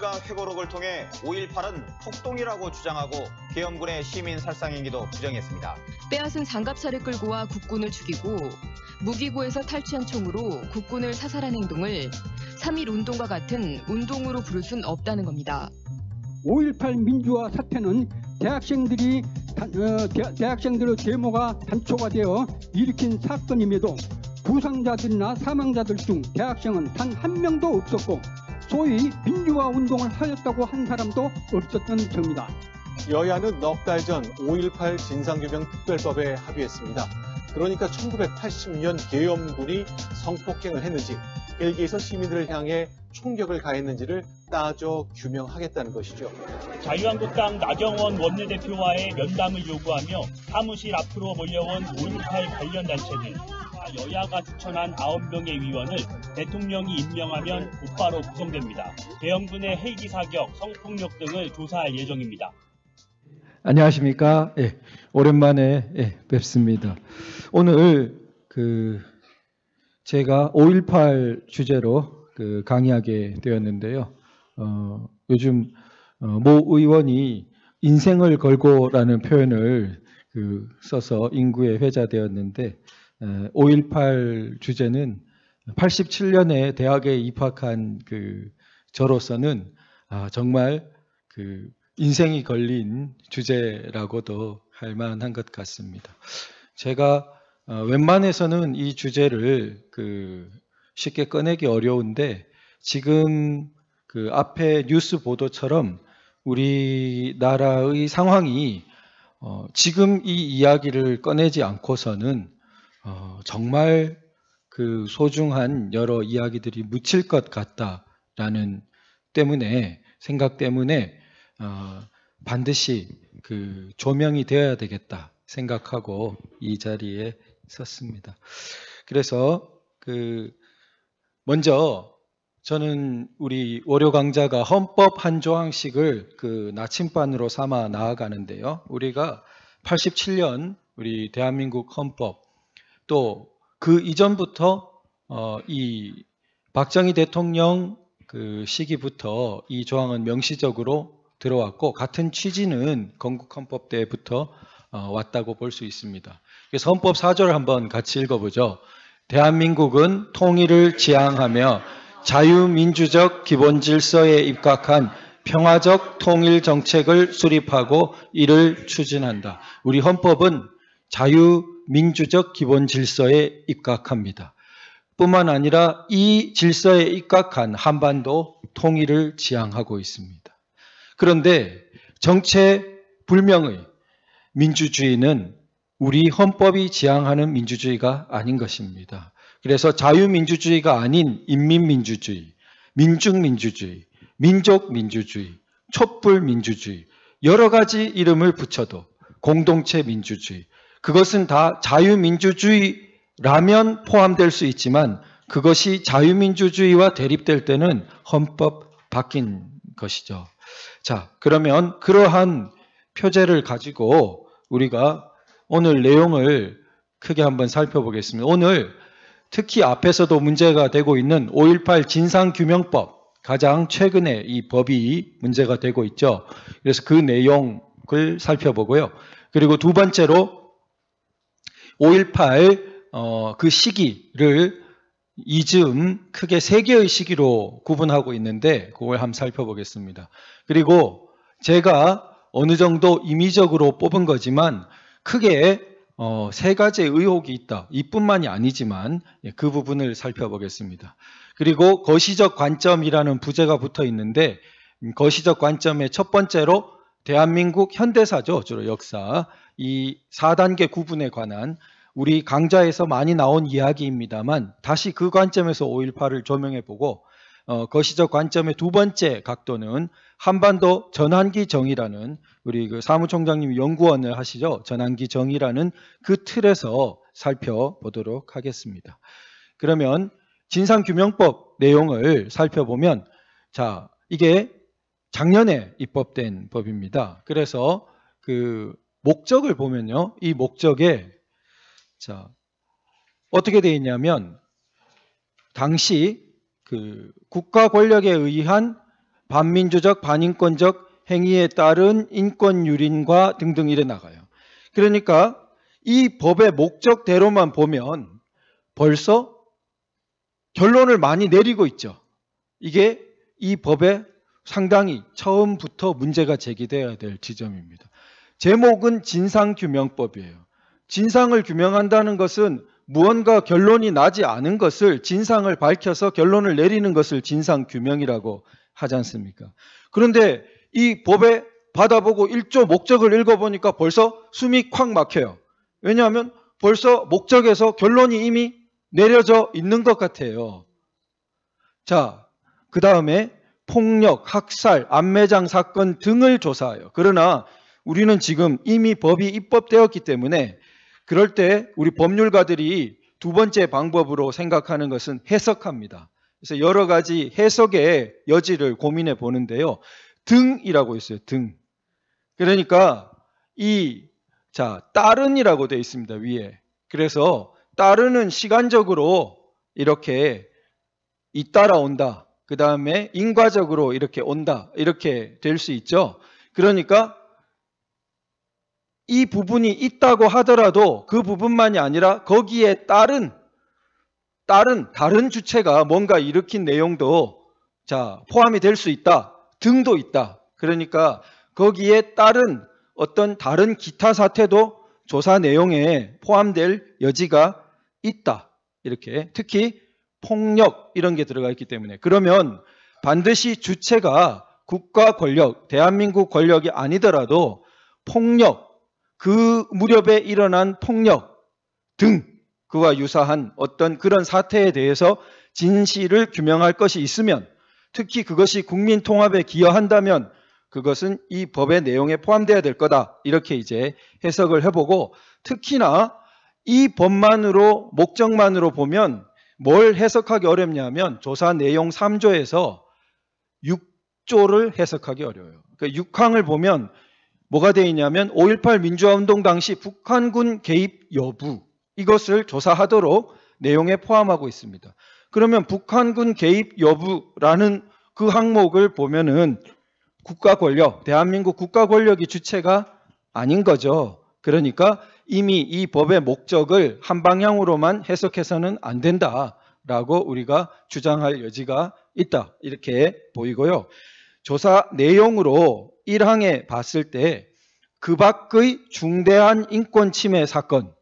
국가 회고록을 통해 5.18은 폭동이라고 주장하고 계엄군의 시민 살상 행위도 부정했습니다. 빼앗은 장갑차를 끌고 와 국군을 죽이고 무기고에서 탈취한 총으로 국군을 사살한 행동을 3.1 운동과 같은 운동으로 부를 순 없다는 겁니다. 5.18 민주화 사태는 대학생들의 데모가 단초가 되어 일으킨 사건임에도 부상자들이나 사망자들 중 대학생은 단 한 명도 없었고 소위 민주화 운동을 하였다고 한 사람도 없었던 점이다. 여야는 넉 달 전 5.18 진상규명특별법에 합의했습니다. 그러니까 1980년 계엄군이 성폭행을 했는지 헬기에서 시민들을 향해 총격을 가했는지를 따져 규명하겠다는 것이죠. 자유한국당 나경원 원내대표와의 면담을 요구하며 사무실 앞으로 몰려온 5.18 관련 단체들, 여야가 추천한 9명의 위원을 대통령이 임명하면 곧바로 구성됩니다. 계엄군의 헬기 사격, 성폭력 등을 조사할 예정입니다. 안녕하십니까? 오랜만에 뵙습니다. 오늘 제가 5.18 주제로 강의하게 되었는데요. 요즘 모 의원이 인생을 걸고라는 표현을 써서 인구에 회자되었는데 5.18 주제는 87년에 대학에 입학한 저로서는 정말 인생이 걸린 주제라고도 할 만한 것 같습니다. 제가 웬만해서는 이 주제를 쉽게 꺼내기 어려운데 지금 앞에 뉴스 보도처럼 우리나라의 상황이 지금 이 이야기를 꺼내지 않고서는 정말 소중한 여러 이야기들이 묻힐 것 같다라는 생각 때문에 반드시 조명이 되어야 되겠다 생각하고 이 자리에 섰습니다. 그래서 먼저 저는 우리 월요 강좌가 헌법 한 조항씩을 나침반으로 삼아 나아가는데요. 우리가 87년 우리 대한민국 헌법 또 그 이전부터 이 박정희 대통령 시기부터 이 조항은 명시적으로 들어왔고 같은 취지는 건국헌법 때부터 왔다고 볼 수 있습니다. 그래서 헌법 4조를 한번 같이 읽어보죠. 대한민국은 통일을 지향하며 자유민주적 기본질서에 입각한 평화적 통일 정책을 수립하고 이를 추진한다. 우리 헌법은 자유민주적 기본질서에 입각합니다. 뿐만 아니라 이 질서에 입각한 한반도 통일을 지향하고 있습니다. 그런데 정체불명의 민주주의는 우리 헌법이 지향하는 민주주의가 아닌 것입니다. 그래서 자유민주주의가 아닌 인민민주주의, 민중민주주의, 민족민주주의, 촛불민주주의 여러 가지 이름을 붙여도 공동체 민주주의 그것은 다 자유민주주의라면 포함될 수 있지만 그것이 자유민주주의와 대립될 때는 헌법 바뀐 것이죠. 자, 그러면 그러한 표제를 가지고 우리가 오늘 내용을 크게 한번 살펴보겠습니다. 오늘 특히 앞에서도 문제가 되고 있는 5.18 진상규명법 가장 최근에 이 법이 문제가 되고 있죠. 그래서 그 내용을 살펴보고요. 그리고 두 번째로 5.18 그 시기를 이즈음 크게 세 개의 시기로 구분하고 있는데 그걸 한번 살펴보겠습니다. 그리고 제가 어느 정도 임의적으로 뽑은 거지만 크게 세 가지의 의혹이 있다. 이뿐만이 아니지만 그 부분을 살펴보겠습니다. 그리고 거시적 관점이라는 부제가 붙어 있는데 거시적 관점의 첫 번째로 대한민국 현대사죠. 주로 역사. 이 4단계 구분에 관한 우리 강좌에서 많이 나온 이야기입니다만 다시 그 관점에서 5.18을 조명해보고 거시적 관점의 두 번째 각도는 한반도 전환기 정의라는 우리 사무총장님이 연구원을 하시죠. 전환기 정의라는 그 틀에서 살펴보도록 하겠습니다. 그러면 진상규명법 내용을 살펴보면 자 이게 작년에 입법된 법입니다. 그래서 그 목적을 보면요. 이 목적에 자 어떻게 되어 있냐면 당시 그 국가 권력에 의한 반민주적, 반인권적 행위에 따른 인권 유린과 등등 이래 나가요. 그러니까 이 법의 목적대로만 보면 벌써 결론을 많이 내리고 있죠. 이게 이 법에 상당히 처음부터 문제가 제기되어야 될 지점입니다. 제목은 진상규명법이에요. 진상을 규명한다는 것은 무언가 결론이 나지 않은 것을 진상을 밝혀서 결론을 내리는 것을 진상규명이라고 하지 않습니까? 그런데 이 법에 받아보고 1조 목적을 읽어보니까 벌써 숨이 콱 막혀요. 왜냐하면 벌써 목적에서 결론이 이미 내려져 있는 것 같아요. 자, 그 다음에 폭력, 학살, 암매장 사건 등을 조사해요. 그러나 우리는 지금 이미 법이 입법되었기 때문에 그럴 때 우리 법률가들이 두 번째 방법으로 생각하는 것은 해석합니다. 그래서 여러 가지 해석의 여지를 고민해 보는데요. 등이라고 있어요. 등. 그러니까 따른이라고 되어 있습니다. 위에. 그래서 따르는 시간적으로 이렇게 잇따라 온다. 그 다음에 인과적으로 이렇게 온다. 이렇게 될 수 있죠. 그러니까 이 부분이 있다고 하더라도 그 부분만이 아니라 거기에 다른 다른 주체가 뭔가 일으킨 내용도 포함이 될 수 있다. 등도 있다. 그러니까 거기에 따른 어떤 다른 기타 사태도 조사 내용에 포함될 여지가 있다. 이렇게 특히 폭력 이런 게 들어가 있기 때문에 그러면 반드시 주체가 국가 권력, 대한민국 권력이 아니더라도 폭력, 그 무렵에 일어난 폭력 등 그와 유사한 어떤 그런 사태에 대해서 진실을 규명할 것이 있으면 특히 그것이 국민 통합에 기여한다면 그것은 이 법의 내용에 포함되어야 될 거다. 이렇게 이제 해석을 해보고 특히나 이 법만으로 목적만으로 보면 뭘 해석하기 어렵냐면 조사 내용 3조에서 6조를 해석하기 어려워요. 그러니까 6항을 보면 뭐가 되어 있냐면 5.18 민주화운동 당시 북한군 개입 여부 이것을 조사하도록 내용에 포함하고 있습니다. 그러면 북한군 개입 여부라는 그 항목을 보면은 국가 권력, 대한민국 국가 권력이 주체가 아닌 거죠. 그러니까 이미 이 법의 목적을 한 방향으로만 해석해서는 안 된다라고 우리가 주장할 여지가 있다. 이렇게 보이고요. 조사 내용으로 1항에 봤을 때 그 밖의 중대한 인권 침해 사건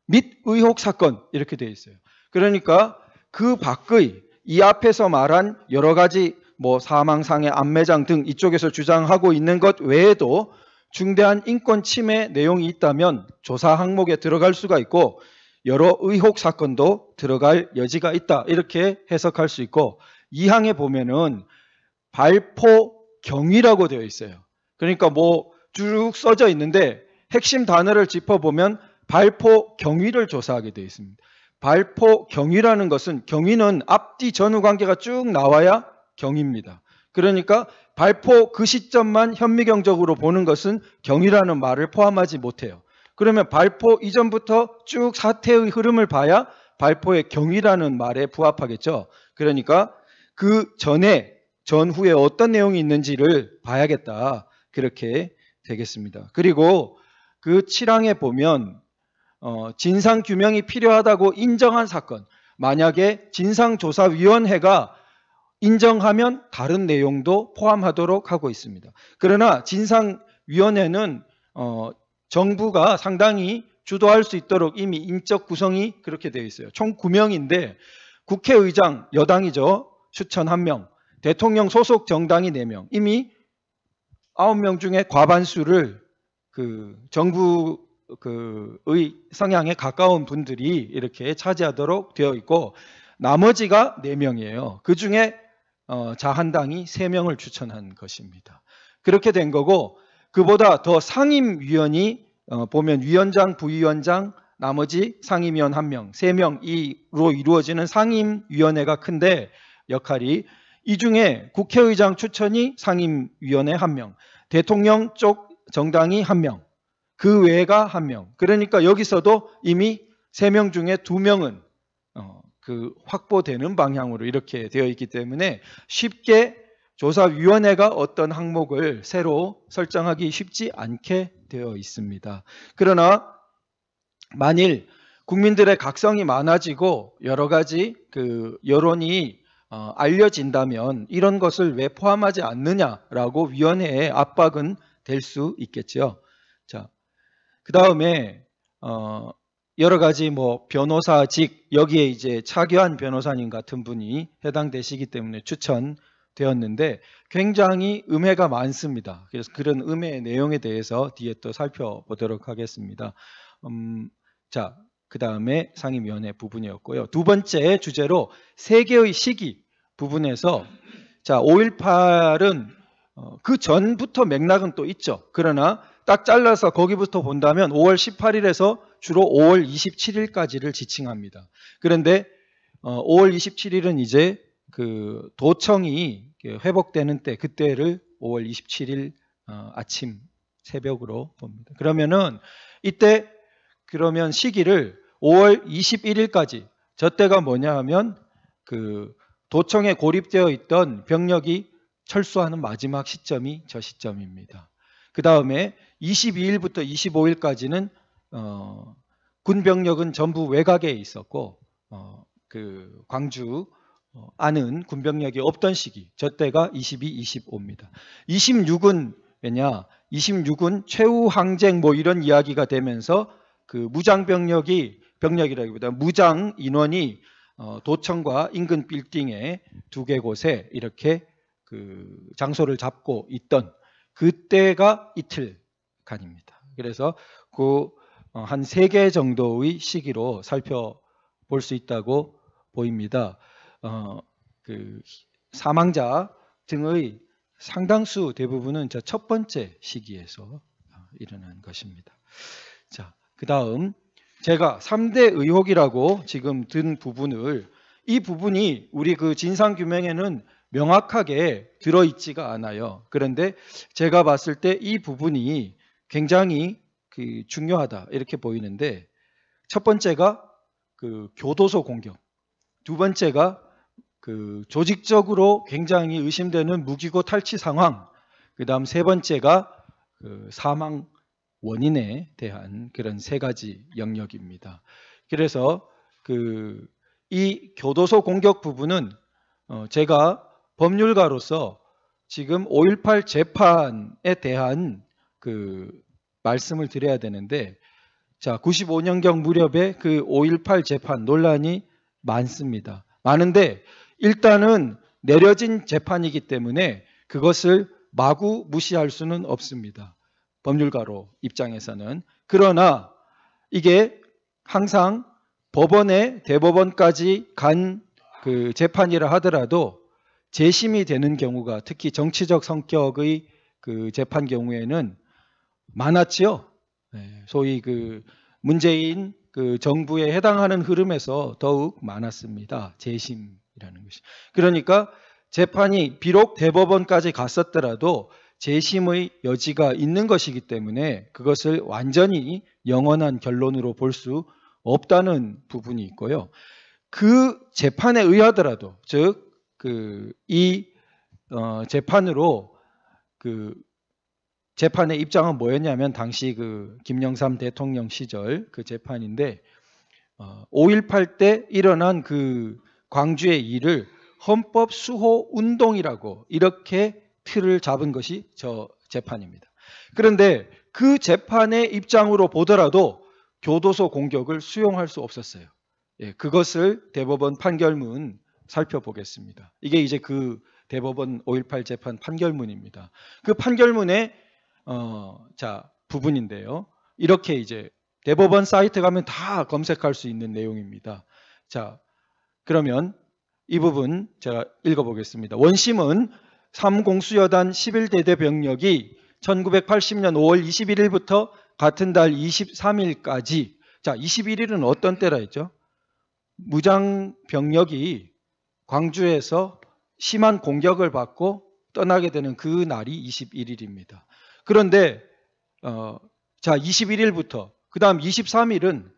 및 의혹 사건 이렇게 되어 있어요. 그러니까 그 밖의 이 앞에서 말한 여러 가지 사망, 상해, 암매장 등 이쪽에서 주장하고 있는 것 외에도 중대한 인권 침해 내용이 있다면 조사 항목에 들어갈 수가 있고 여러 의혹 사건도 들어갈 여지가 있다. 이렇게 해석할 수 있고 2항에 보면은 발포 경위라고 되어 있어요. 그러니까 쭉 써져 있는데 핵심 단어를 짚어보면 발포 경위를 조사하게 되어 있습니다. 발포 경위라는 것은 경위는 앞뒤 전후 관계가 쭉 나와야 경위입니다. 그러니까 발포 그 시점만 현미경적으로 보는 것은 경위라는 말을 포함하지 못해요. 그러면 발포 이전부터 쭉 사태의 흐름을 봐야 발포의 경위라는 말에 부합하겠죠. 그러니까 그 전후에 어떤 내용이 있는지를 봐야겠다. 그렇게 되겠습니다. 그리고 그 7항에 보면 진상규명이 필요하다고 인정한 사건, 만약에 진상조사위원회가 인정하면 다른 내용도 포함하도록 하고 있습니다. 그러나 진상위원회는 정부가 상당히 주도할 수 있도록 이미 인적 구성이 그렇게 되어 있어요. 총 9명인데 국회의장 여당이죠. 추천 1명, 대통령 소속 정당이 4명, 이미 9명 중에 과반수를 정부의 성향에 가까운 분들이 이렇게 차지하도록 되어 있고 나머지가 4명이에요. 그 중에 자한당이 3명을 추천한 것입니다. 그렇게 된 거고 그보다 더 상임위원이 보면 위원장, 부위원장, 나머지 상임위원 1명, 3명으로 이루어지는 상임위원회가 큰데 역할이 이 중에 국회의장 추천이 상임위원회 1명, 대통령 쪽 정당이 1명, 그 외가 1명. 그러니까 여기서도 이미 3명 중에 2명은 확보되는 방향으로 이렇게 되어 있기 때문에 쉽게 조사위원회가 어떤 항목을 새로 설정하기 쉽지 않게 되어 있습니다. 그러나 만일 국민들의 각성이 많아지고 여러 가지 그 여론이 알려진다면 이런 것을 왜 포함하지 않느냐라고 위원회의 압박은 될 수 있겠죠. 자, 그 다음에 여러 가지 뭐 변호사직 여기에 이제 차교환 변호사님 같은 분이 해당되시기 때문에 추천되었는데 굉장히 음해가 많습니다. 그래서 그런 음해의 내용에 대해서 뒤에 또 살펴보도록 하겠습니다. 자, 그 다음에 상임위원회 부분이었고요. 두 번째 주제로 세계의 시기 부분에서 자 5.18은 그 전부터 맥락은 또 있죠. 그러나 딱 잘라서 거기부터 본다면 5월 18일에서 주로 5월 27일까지를 지칭합니다. 그런데 5월 27일은 이제 그 도청이 회복되는 때 그때를 5월 27일 아침 새벽으로 봅니다. 그러면은 이때 그러면 시기를 5월 21일까지 저 때가 뭐냐 하면 그 도청에 고립되어 있던 병력이 철수하는 마지막 시점이 저 시점입니다. 그 다음에 22일부터 25일까지는 군 병력은 전부 외곽에 있었고 그 광주 안은 군 병력이 없던 시기 저 때가 22, 25입니다. 26은 왜냐? 26은 최후 항쟁 뭐 이런 이야기가 되면서 그 무장 병력이라기보다 무장 인원이 도청과 인근 빌딩에 두 개 곳에 이렇게 그 장소를 잡고 있던 그때가 이틀간입니다. 그래서 그 한 3개 정도의 시기로 살펴볼 수 있다고 보입니다. 그 사망자 등의 상당수 대부분은 저 첫 번째 시기에서 일어난 것입니다. 자, 그 다음 제가 3대 의혹이라고 지금 든 부분을 이 부분이 우리 그 진상규명에는 명확하게 들어있지가 않아요. 그런데 제가 봤을 때 이 부분이 굉장히 그 중요하다 이렇게 보이는데 첫 번째가 그 교도소 공격, 두 번째가 그 조직적으로 굉장히 의심되는 무기고 탈취 상황, 그 다음 세 번째가 그 사망 원인에 대한 그런 3가지 영역입니다. 그래서 그 이 교도소 공격 부분은 제가 법률가로서 지금 5.18 재판에 대한 그 말씀을 드려야 되는데 자 95년경 무렵에 그 5.18 재판 논란이 많습니다. 많은데 일단은 내려진 재판이기 때문에 그것을 마구 무시할 수는 없습니다. 법률가로 입장에서는. 그러나 이게 항상 법원에 대법원까지 간 그 재판이라 하더라도 재심이 되는 경우가 특히 정치적 성격의 그 재판 경우에는 많았죠. 소위 그 문재인 그 정부에 해당하는 흐름에서 더욱 많았습니다. 재심이라는 것이. 그러니까 재판이 비록 대법원까지 갔었더라도 재심의 여지가 있는 것이기 때문에 그것을 완전히 영원한 결론으로 볼 수 없다는 부분이 있고요. 그 재판에 의하더라도 즉 이 재판으로 그 재판의 입장은 뭐였냐면 당시 그 김영삼 대통령 시절 그 재판인데 5.18 때 일어난 그 광주의 일을 헌법 수호 운동이라고 이렇게 틀을 잡은 것이 저 재판입니다. 그런데 그 재판의 입장으로 보더라도 교도소 공격을 수용할 수 없었어요. 예, 그것을 대법원 판결문 살펴보겠습니다. 이게 이제 그 대법원 5.18 재판 판결문입니다. 그 판결문의 자 부분인데요. 이렇게 이제 대법원 사이트 가면 다 검색할 수 있는 내용입니다. 자, 그러면 이 부분 제가 읽어보겠습니다. 원심은 3공수여단 11대대 병력이 1980년 5월 21일부터 같은 달 23일까지 자 21일은 어떤 때라 했죠? 무장 병력이 광주에서 심한 공격을 받고 떠나게 되는 그 날이 21일입니다. 그런데 자 21일부터 그 다음 23일은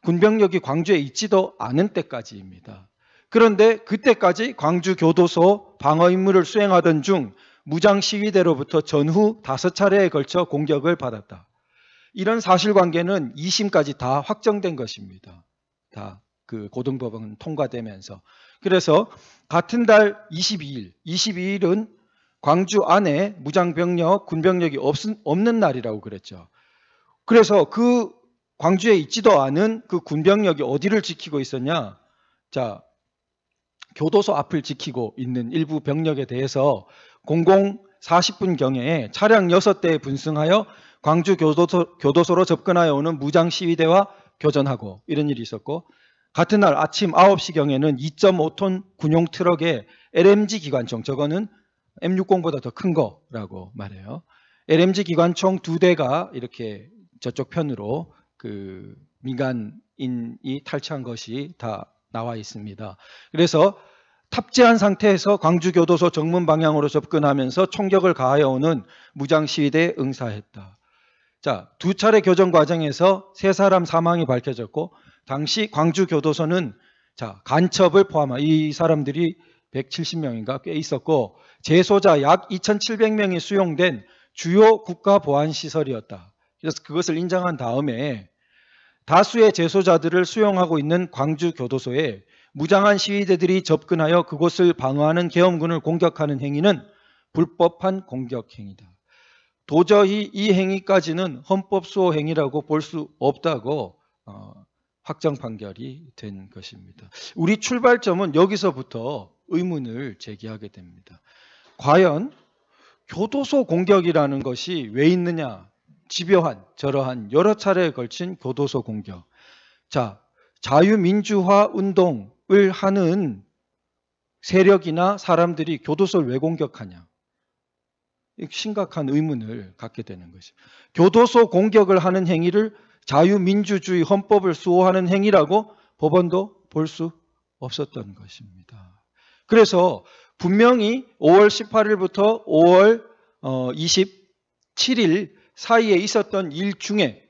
군병력이 광주에 있지도 않은 때까지입니다. 그런데 그때까지 광주 교도소 방어 임무를 수행하던 중 무장 시위대로부터 전후 5차례에 걸쳐 공격을 받았다. 이런 사실관계는 2심까지 다 확정된 것입니다. 다 그 고등법원 통과되면서. 그래서 같은 달 22일은 광주 안에 무장병력, 군병력이 없는 날이라고 그랬죠. 그래서 그 광주에 있지도 않은 그 군병력이 어디를 지키고 있었냐? 자, 교도소 앞을 지키고 있는 일부 병력에 대해서 00:40분경에 차량 6대에 분승하여 광주 교도소로 접근하여 오는 무장 시위대와 교전하고 이런 일이 있었고, 같은 날 아침 9시경에는 2.5톤 군용 트럭에 LMG 기관총, 저거는 M60보다 더 큰 거라고 말해요. LMG 기관총 2대가 이렇게 저쪽 편으로 그 민간인이 탈취한 것이 다 나와 있습니다. 그래서 탑재한 상태에서 광주교도소 정문 방향으로 접근하면서 총격을 가하여 오는 무장 시위대에 응사했다. 자, 2차례 교전 과정에서 3사람 사망이 밝혀졌고, 당시 광주교도소는 자, 간첩을 포함한 이 사람들이 170명인가 꽤 있었고, 재소자 약 2,700명이 수용된 주요 국가보안시설이었다. 그래서 그것을 인정한 다음에 다수의 재소자들을 수용하고 있는 광주교도소에 무장한 시위대들이 접근하여 그곳을 방어하는 계엄군을 공격하는 행위는 불법한 공격 행위다. 도저히 이 행위까지는 헌법 수호 행위라고 볼 수 없다고 확정 판결이 된 것입니다. 우리 출발점은 여기서부터 의문을 제기하게 됩니다. 과연 교도소 공격이라는 것이 왜 있느냐? 집요한, 저러한 여러 차례에 걸친 교도소 공격. 자, 자유민주화 운동을 하는 세력이나 사람들이 교도소를 왜 공격하냐? 심각한 의문을 갖게 되는 것이죠. 교도소 공격을 하는 행위를 자유민주주의 헌법을 수호하는 행위라고 법원도 볼 수 없었던 것입니다. 그래서 분명히 5월 18일부터 5월 27일 사이에 있었던 일 중에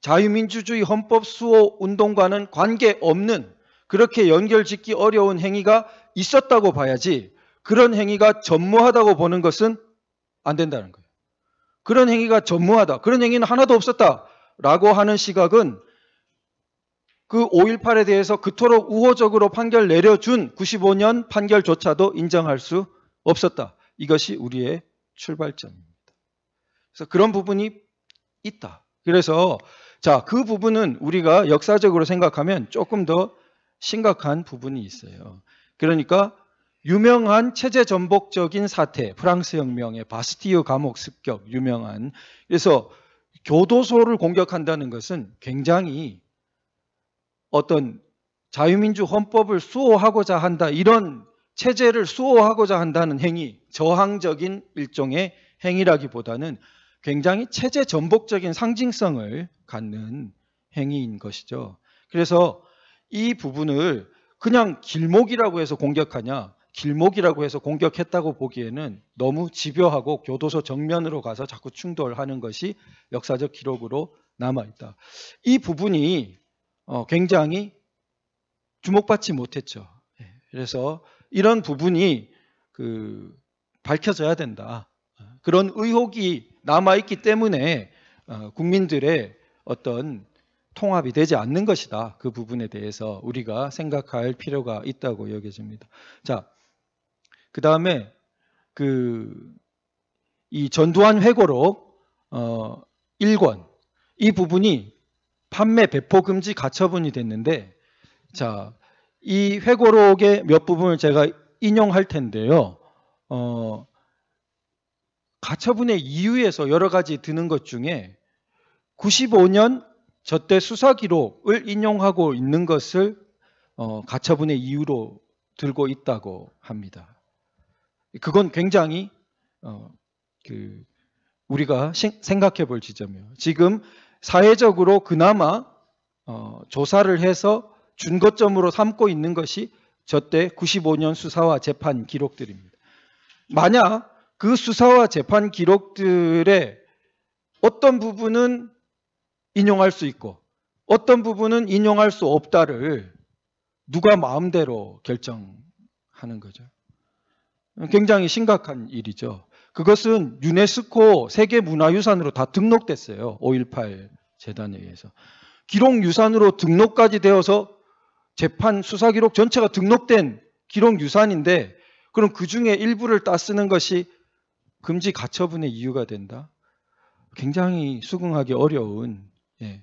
자유민주주의 헌법 수호 운동과는 관계없는, 그렇게 연결짓기 어려운 행위가 있었다고 봐야지, 그런 행위가 전무하다고 보는 것은 안 된다는 거예요. 그런 행위가 전무하다, 그런 행위는 하나도 없었다라고 하는 시각은 그 5.18에 대해서 그토록 우호적으로 판결 내려준 95년 판결조차도 인정할 수 없었다. 이것이 우리의 출발점입니다. 그래서 그런 부분이 있다. 그래서 자, 그 부분은 우리가 역사적으로 생각하면 조금 더 심각한 부분이 있어요. 그러니까 유명한 체제 전복적인 사태, 프랑스 혁명의 바스티유 감옥 습격, 유명한. 그래서 교도소를 공격한다는 것은 굉장히 어떤 자유민주 헌법을 수호하고자 한다, 이런 체제를 수호하고자 한다는 행위, 저항적인 일종의 행위라기보다는 굉장히 체제 전복적인 상징성을 갖는 행위인 것이죠. 그래서 이 부분을 그냥 길목이라고 해서 공격하냐, 길목이라고 해서 공격했다고 보기에는 너무 집요하고 교도소 정면으로 가서 자꾸 충돌하는 것이 역사적 기록으로 남아있다. 이 부분이 굉장히 주목받지 못했죠. 그래서 이런 부분이 밝혀져야 된다. 그런 의혹이 남아있기 때문에 국민들의 어떤 통합이 되지 않는 것이다. 그 부분에 대해서 우리가 생각할 필요가 있다고 여겨집니다. 자, 그 다음에 이 전두환 회고록 1권, 이 부분이 판매 배포 금지 가처분이 됐는데, 자, 이 회고록의 몇 부분을 제가 인용할 텐데요. 가처분의 이유에서 여러 가지 드는 것 중에 95년 저때 수사 기록을 인용하고 있는 것을 가처분의 이유로 들고 있다고 합니다. 그건 굉장히 우리가 생각해 볼 지점이에요. 지금 사회적으로 그나마 조사를 해서 준거점으로 삼고 있는 것이 저때 95년 수사와 재판 기록들입니다. 만약 그 수사와 재판 기록들의 어떤 부분은 인용할 수 있고 어떤 부분은 인용할 수 없다를 누가 마음대로 결정하는 거죠. 굉장히 심각한 일이죠. 그것은 유네스코 세계문화유산으로 다 등록됐어요. 5.18 재단에 의해서. 기록유산으로 등록까지 되어서 재판 수사기록 전체가 등록된 기록유산인데 그럼 그중에 일부를 따쓰는 것이 금지 가처분의 이유가 된다? 굉장히 수긍하기 어려운,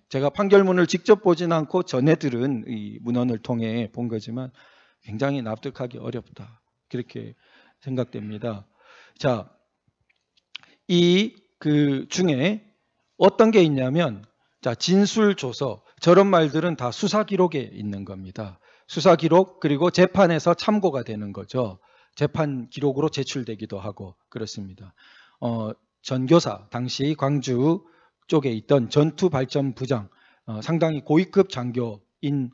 제가 판결문을 직접 보진 않고 전해 들은 이 문헌을 통해 본 거지만 굉장히 납득하기 어렵다. 그렇게 생각됩니다. 자, 그 중에 어떤 게 있냐면, 자, 진술조서, 저런 말들은 다 수사기록에 있는 겁니다. 수사기록, 그리고 재판에서 참고가 되는 거죠. 재판 기록으로 제출되기도 하고 그렇습니다. 전교사, 당시 광주 쪽에 있던 전투발전부장, 상당히 고위급 장교인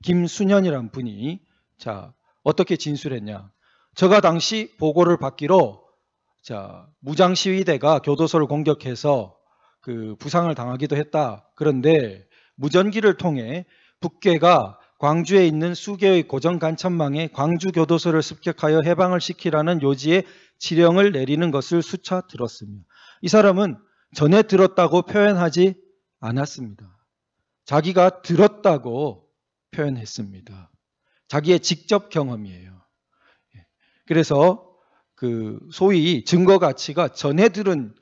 김순현이라는 분이 자, 어떻게 진술했냐. 저가 당시 보고를 받기로 자, 무장시위대가 교도소를 공격해서 그 부상을 당하기도 했다. 그런데 무전기를 통해 북괴가 광주에 있는 수개의 고정간첩망에 광주 교도소를 습격하여 해방을 시키라는 요지의 지령을 내리는 것을 수차 들었으며, 이 사람은 전에 들었다고 표현하지 않았습니다. 자기가 들었다고 표현했습니다. 자기의 직접 경험이에요. 그래서 그 소위 증거 가치가 전해 들은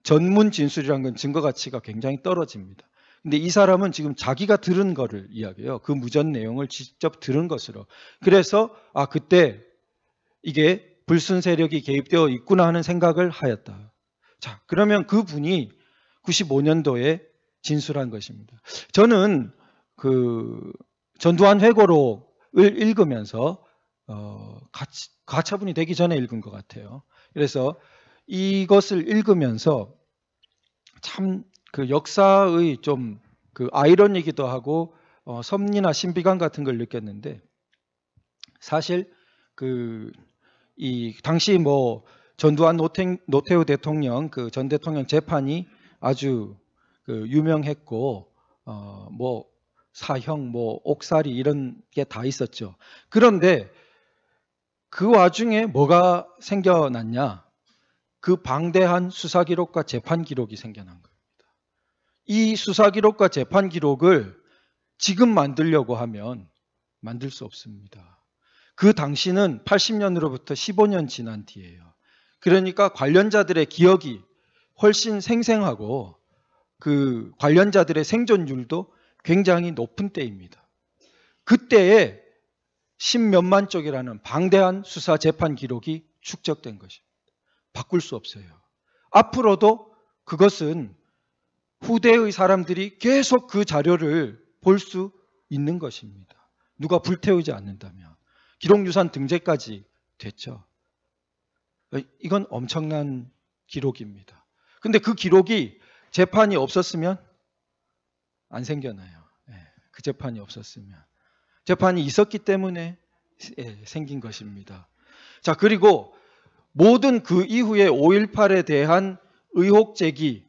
전문 진술이라는 건 증거 가치가 굉장히 떨어집니다. 근데 이 사람은 지금 자기가 들은 거를 이야기해요. 그 무전 내용을 직접 들은 것으로. 그래서 그때 이게 불순 세력이 개입되어 있구나 하는 생각을 하였다. 자, 그러면 그분이 95년도에 진술한 것입니다. 저는 그 전두환 회고록을 읽으면서 가처분이 되기 전에 읽은 것 같아요. 그래서 이것을 읽으면서 참 그 역사의 좀 그 아이러니기도 하고 섭리나 신비감 같은 걸 느꼈는데, 사실 그 이 당시 뭐 전두환 노태우 대통령 그 전 대통령 재판이 아주 그 유명했고 뭐 사형 뭐 옥살이 이런 게 다 있었죠. 그런데 그 와중에 뭐가 생겨났냐? 그 방대한 수사 기록과 재판 기록이 생겨난 겁니다. 이 수사 기록과 재판 기록을 지금 만들려고 하면 만들 수 없습니다. 그 당시는 80년으로부터 15년 지난 뒤예요. 그러니까 관련자들의 기억이 훨씬 생생하고 그 관련자들의 생존율도 굉장히 높은 때입니다. 그때에 10몇만 쪽이라는 방대한 수사 재판 기록이 축적된 것입니다. 바꿀 수 없어요. 앞으로도 그것은 후대의 사람들이 계속 그 자료를 볼 수 있는 것입니다. 누가 불태우지 않는다면. 기록유산 등재까지 됐죠. 이건 엄청난 기록입니다. 근데 그 기록이 재판이 없었으면 안 생겨나요. 그 재판이 없었으면. 재판이 있었기 때문에 생긴 것입니다. 자, 그리고 모든 그 이후에 5.18에 대한 의혹 제기는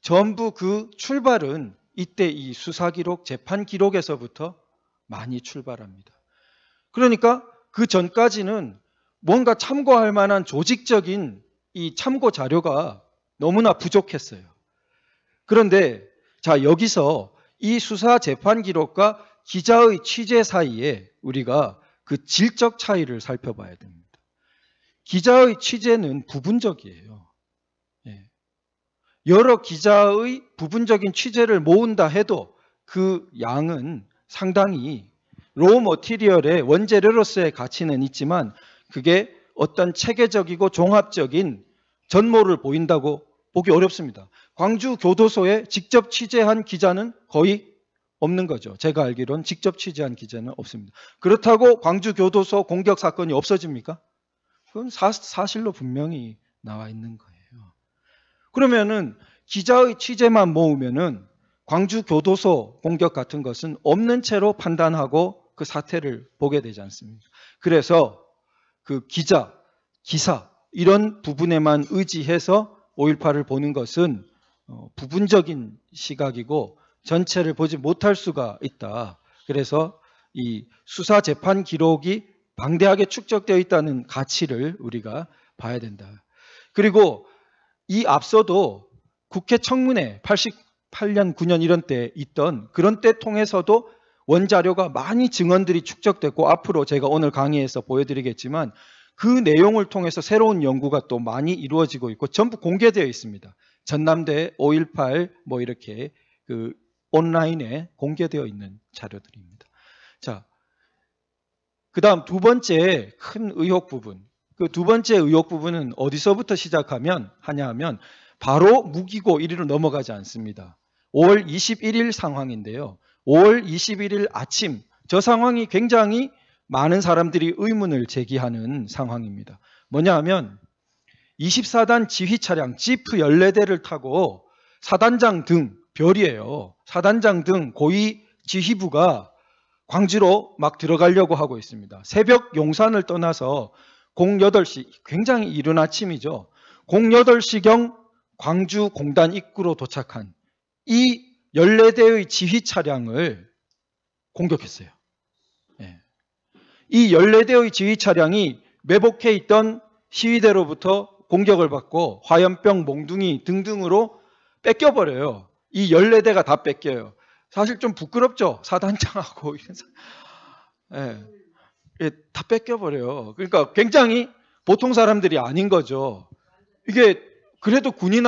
전부 그 출발은 이때 이 수사기록, 재판 기록에서부터 많이 출발합니다. 그러니까 그 전까지는 뭔가 참고할 만한 조직적인 이 참고 자료가 너무나 부족했어요. 그런데 자, 여기서 이 수사 재판 기록과 기자의 취재 사이에 우리가 그 질적 차이를 살펴봐야 됩니다. 기자의 취재는 부분적이에요. 여러 기자의 부분적인 취재를 모은다 해도 그 양은 상당히 로우 머티리얼의 원재료로서의 가치는 있지만 그게 어떤 체계적이고 종합적인 전모를 보인다고 보기 어렵습니다. 광주 교도소에 직접 취재한 기자는 거의 없는 거죠. 제가 알기로는 직접 취재한 기자는 없습니다. 그렇다고 광주 교도소 공격 사건이 없어집니까? 그건 사실로 분명히 나와 있는 거예요. 그러면은 기자의 취재만 모으면은 광주 교도소 공격 같은 것은 없는 채로 판단하고 그 사태를 보게 되지 않습니까? 그래서 그 기자, 기사 이런 부분에만 의지해서 5.18을 보는 것은 부분적인 시각이고 전체를 보지 못할 수가 있다. 그래서 이 수사 재판 기록이 방대하게 축적되어 있다는 가치를 우리가 봐야 된다. 그리고 이 앞서도 국회 청문회 88년, 9년 이런 때 있던 그런 때 통해서도 원자료가 많이 증언들이 축적됐고 앞으로 제가 오늘 강의에서 보여드리겠지만 그 내용을 통해서 새로운 연구가 또 많이 이루어지고 있고 전부 공개되어 있습니다. 전남대 5.18 뭐 이렇게 그 온라인에 공개되어 있는 자료들입니다. 자, 그 다음 두 번째 큰 의혹 부분. 그 두 번째 의혹 부분은 어디서부터 시작하면 하냐 바로 무기고 1위로 넘어가지 않습니다. 5월 21일 상황인데요. 5월 21일 아침 저 상황이 굉장히 많은 사람들이 의문을 제기하는 상황입니다. 뭐냐 하면 24단 지휘 차량 지프 14대를 타고 사단장 등 별이에요. 사단장 등 고위 지휘부가 광주로 막 들어가려고 하고 있습니다. 새벽 용산을 떠나서 08시 굉장히 이른 아침이죠. 08시경 광주 공단 입구로 도착한 이 14대의 지휘 차량을 공격했어요. 이 14대의 지휘 차량이 매복해 있던 시위대로부터 공격을 받고 화염병, 몽둥이 등등으로 뺏겨버려요. 이 14대가 다 뺏겨요. 사실 좀 부끄럽죠. 사단장하고 다 뺏겨버려요. 그러니까 굉장히 보통 사람들이 아닌 거죠. 이게 그래도 군인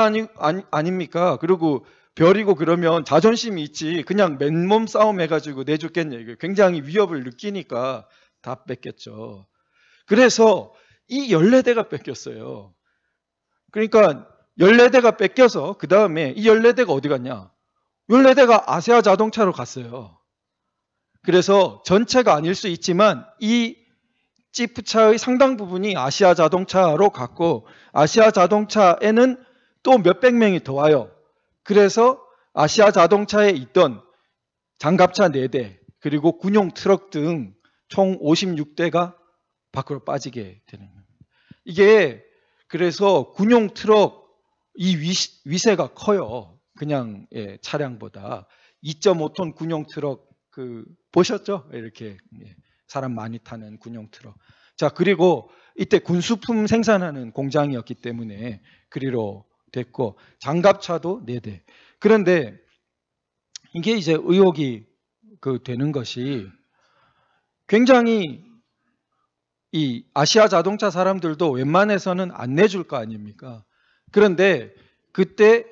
아닙니까? 그리고 별이고 그러면 자존심이 있지. 그냥 맨몸 싸움 해가지고 내줬겠냐. 이게 굉장히 위협을 느끼니까 다 뺏겼죠. 그래서 이 14대가 뺏겼어요. 그러니까 14대가 뺏겨서 그 다음에 이 14대가 어디 갔냐? 14대가 아시아 자동차로 갔어요. 그래서 전체가 아닐 수 있지만 이 지프차의 상당 부분이 아시아 자동차로 갔고 아시아 자동차에는 또 몇백 명이 더 와요. 그래서 아시아 자동차에 있던 장갑차 4대 그리고 군용 트럭 등 총 56대가 밖으로 빠지게 되는 겁니다. 이게 그래서 군용 트럭 이 위세가 커요. 그냥 차량보다 2.5톤 군용 트럭 보셨죠? 이렇게 사람 많이 타는 군용 트럭. 자, 그리고 이때 군수품 생산하는 공장이었기 때문에 그리로 됐고 장갑차도 4대. 그런데 이게 이제 의혹이 되는 것이 굉장히 이 아시아 자동차 사람들도 웬만해서는 안 내줄 거 아닙니까? 그런데 그때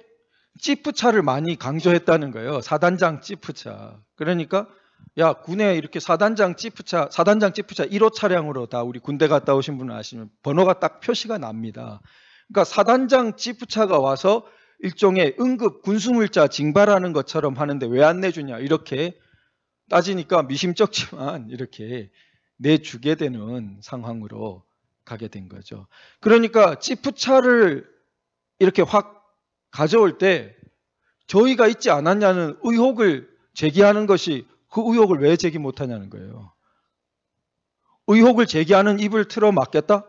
지프차를 많이 강조했다는 거예요. 사단장 지프차. 그러니까 야, 군에 이렇게 사단장 지프차 1호 차량으로 다 우리 군대 갔다 오신 분은 아시면 번호가 딱 표시가 납니다. 그러니까 사단장 지프차가 와서 일종의 응급 군수물자 징발하는 것처럼 하는데 왜 안 내주냐 이렇게 따지니까 미심쩍지만 이렇게 내주게 되는 상황으로 가게 된 거죠. 그러니까 지프차를 이렇게 확 가져올 때 저희가 있지 않았냐는 의혹을 제기하는 것이 그 의혹을 왜 제기 못하냐는 거예요. 의혹을 제기하는 입을 틀어 막겠다?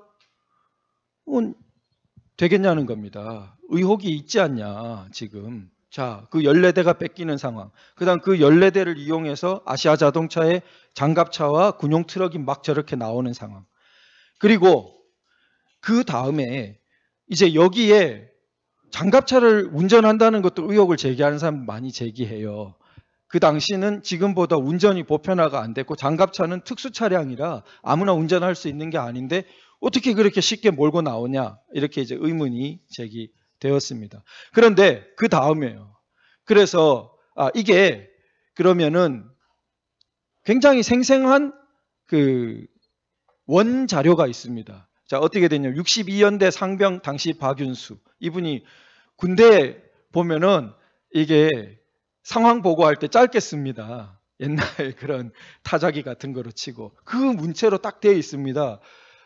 되겠냐는 겁니다. 의혹이 있지 않냐 지금. 자, 그 14대가 뺏기는 상황. 그 다음 그 14대를 이용해서 아시아 자동차의 장갑차와 군용 트럭이 막 저렇게 나오는 상황. 그리고 그 다음에 이제 여기에 장갑차를 운전한다는 것도 의혹을 제기하는 사람 많이 제기해요. 그 당시는 지금보다 운전이 보편화가 안 됐고 장갑차는 특수 차량이라 아무나 운전할 수 있는 게 아닌데 어떻게 그렇게 쉽게 몰고 나오냐 이렇게 이제 의문이 제기되었습니다. 그런데 그 다음에요. 그래서 이게 그러면은 굉장히 생생한 그 원자료가 있습니다. 자, 어떻게 되냐면 62연대 상병 당시 박윤수 이분이 군대에 보면은 이게 상황 보고할 때 짧게 씁니다. 옛날 그런 타자기 같은 거로 치고 그 문체로 딱 되어 있습니다.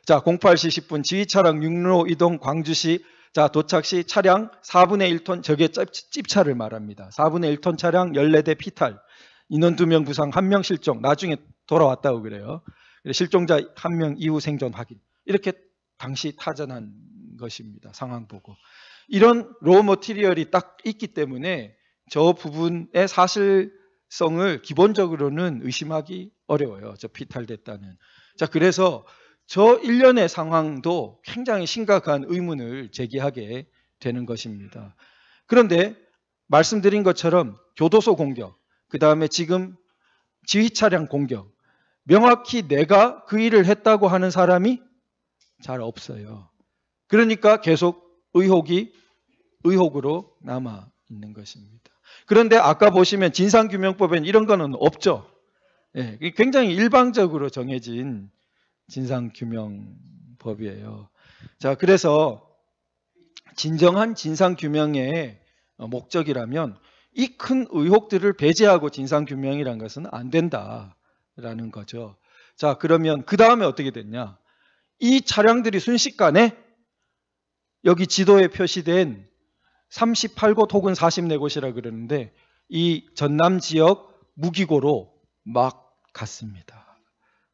자, 08시 10분 지휘차량 육로 이동 광주시 자, 도착 시 차량 4분의 1톤 저게 찝차를 말합니다. 4분의 1톤 차량 14대 피탈 인원 2명 부상 1명 실종 나중에 돌아왔다고 그래요. 실종자 1명 이후 생존 확인 이렇게 당시 타전한 것입니다. 상황 보고 이런 로우 머티리얼이 딱 있기 때문에 저 부분의 사실성을 기본적으로는 의심하기 어려워요. 저 피탈됐다는. 자, 그래서 저 일련의 상황도 굉장히 심각한 의문을 제기하게 되는 것입니다. 그런데 말씀드린 것처럼 교도소 공격, 그 다음에 지금 지휘 차량 공격, 명확히 내가 그 일을 했다고 하는 사람이 잘 없어요. 그러니까 계속 의혹으로 남아 있는 것입니다. 그런데 아까 보시면 진상규명법엔 이런 거는 없죠. 예, 굉장히 일방적으로 정해진 진상규명법이에요. 자, 그래서 진정한 진상규명의 목적이라면 이 큰 의혹들을 배제하고 진상규명이라는 것은 안 된다라는 거죠. 자, 그러면 그 다음에 어떻게 됐냐? 이 차량들이 순식간에 여기 지도에 표시된 38곳 혹은 44곳이라 그러는데 이 전남 지역 무기고로 막 갔습니다.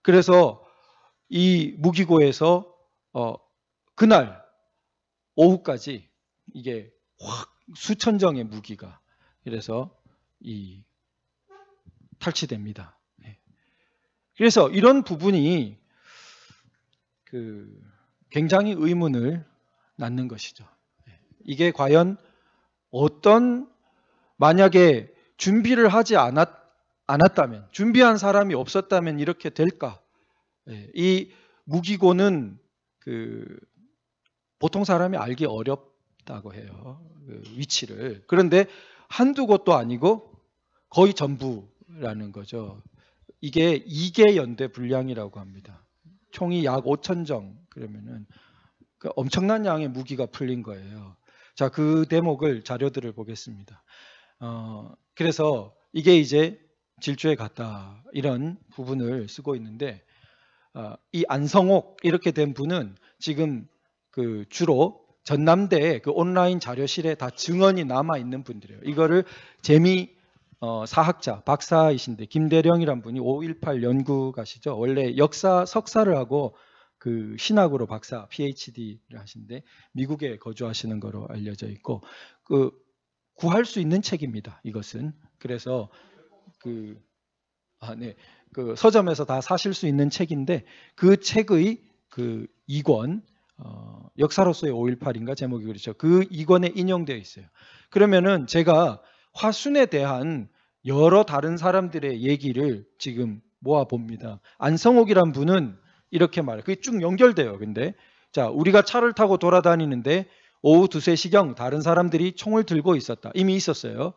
그래서 이 무기고에서 그날 오후까지 이게 확 수천 정의 무기가 그래서 탈취됩니다. 그래서 이런 부분이 굉장히 의문을 낳는 것이죠. 이게 과연 만약에 준비를 하지 않았다면, 준비한 사람이 없었다면 이렇게 될까? 이 무기고는 보통 사람이 알기 어렵다고 해요. 위치를. 그런데 한두 곳도 아니고 거의 전부라는 거죠. 이게 2개 연대 분량이라고 합니다. 총이 약 5,000정 그러면은 엄청난 양의 무기가 풀린 거예요. 자, 그 대목을 자료들을 보겠습니다. 그래서 이게 이제 질주에 갔다 이런 부분을 쓰고 있는데 이 안성옥 이렇게 된 분은 지금 주로 전남대 온라인 자료실에 다 증언이 남아 있는 분들이에요. 이거를 사학자 박사이신데 김대령이란 분이 5.18 연구가시죠. 원래 역사 석사를 하고 신학으로 박사 PhD를 하신데 미국에 거주하시는 거로 알려져 있고 구할 수 있는 책입니다. 이것은 그래서 서점에서 다 사실 수 있는 책인데 그 책의 2권 역사로서의 5.18인가 제목이 그렇죠. 그 2권에 인용되어 있어요. 그러면은 제가 화순에 대한 여러 다른 사람들의 얘기를 지금 모아 봅니다. 안성옥이란 분은 이렇게 말해요. 그게 쭉 연결돼요. 근데 자, 우리가 차를 타고 돌아다니는데 오후 2, 3시경 다른 사람들이 총을 들고 있었다. 이미 있었어요.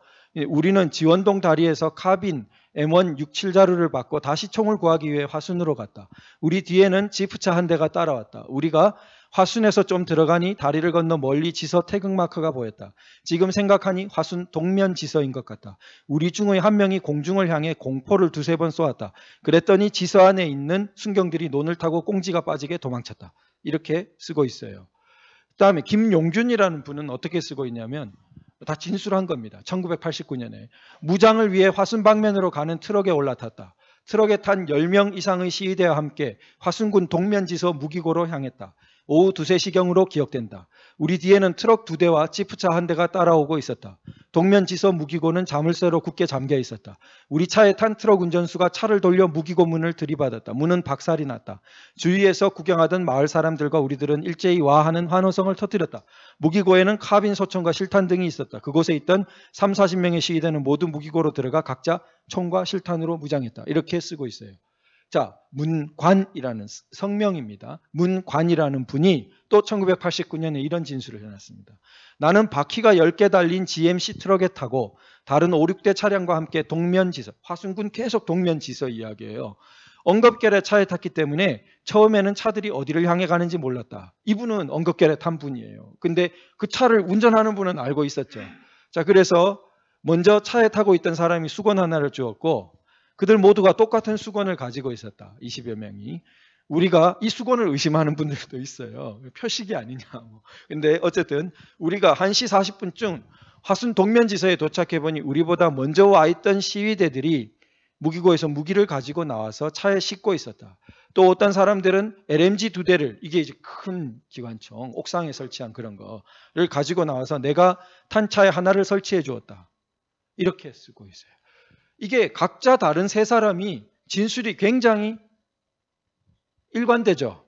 우리는 지원동 다리에서 카빈 M1 67자루를 받고 다시 총을 구하기 위해 화순으로 갔다. 우리 뒤에는 지프차 한 대가 따라왔다. 우리가 화순에서 좀 들어가니 다리를 건너 멀리 지서 태극마크가 보였다. 지금 생각하니 화순 동면 지서인 것 같다. 우리 중의 한 명이 공중을 향해 공포를 2, 3번 쏘았다. 그랬더니 지서 안에 있는 순경들이 논을 타고 꽁지가 빠지게 도망쳤다. 이렇게 쓰고 있어요. 그다음에 김용준이라는 분은 어떻게 쓰고 있냐면 다 진술한 겁니다. 1989년에 무장을 위해 화순 방면으로 가는 트럭에 올라탔다. 트럭에 탄 10명 이상의 시위대와 함께 화순군 동면지서 무기고로 향했다. 오후 2, 3시경으로 기억된다. 우리 뒤에는 트럭 2대와 지프차 한 대가 따라오고 있었다. 동면지서 무기고는 자물쇠로 굳게 잠겨 있었다. 우리 차에 탄 트럭 운전수가 차를 돌려 무기고 문을 들이받았다. 문은 박살이 났다. 주위에서 구경하던 마을 사람들과 우리들은 일제히 와하는 환호성을 터뜨렸다. 무기고에는 카빈 소총과 실탄 등이 있었다. 그곳에 있던 3, 40명의 시위대는 모두 무기고로 들어가 각자 총과 실탄으로 무장했다. 이렇게 쓰고 있어요. 자, 문관이라는 성명입니다. 문관이라는 분이 또 1989년에 이런 진술을 해놨습니다. 나는 바퀴가 10개 달린 GMC 트럭에 타고 다른 5, 6대 차량과 함께 동면지서, 화순군 계속 동면지서 이야기예요. 엉겁결에 차에 탔기 때문에 처음에는 차들이 어디를 향해 가는지 몰랐다. 이분은 엉겁결에 탄 분이에요. 근데 그 차를 운전하는 분은 알고 있었죠. 자, 그래서 먼저 차에 타고 있던 사람이 수건 하나를 주었고 그들 모두가 똑같은 수건을 가지고 있었다. 20여 명이. 우리가 이 수건을 의심하는 분들도 있어요. 표식이 아니냐. 근데 어쨌든 우리가 1시 40분쯤 화순 동면지서에 도착해보니 우리보다 먼저 와 있던 시위대들이 무기고에서 무기를 가지고 나와서 차에 싣고 있었다. 또 어떤 사람들은 LMG 2대를, 이게 이제 큰 기관총, 옥상에 설치한 그런 거를 가지고 나와서 내가 탄 차에 하나를 설치해 주었다. 이렇게 쓰고 있어요. 이게 각자 다른 세 사람이 진술이 굉장히 일관되죠.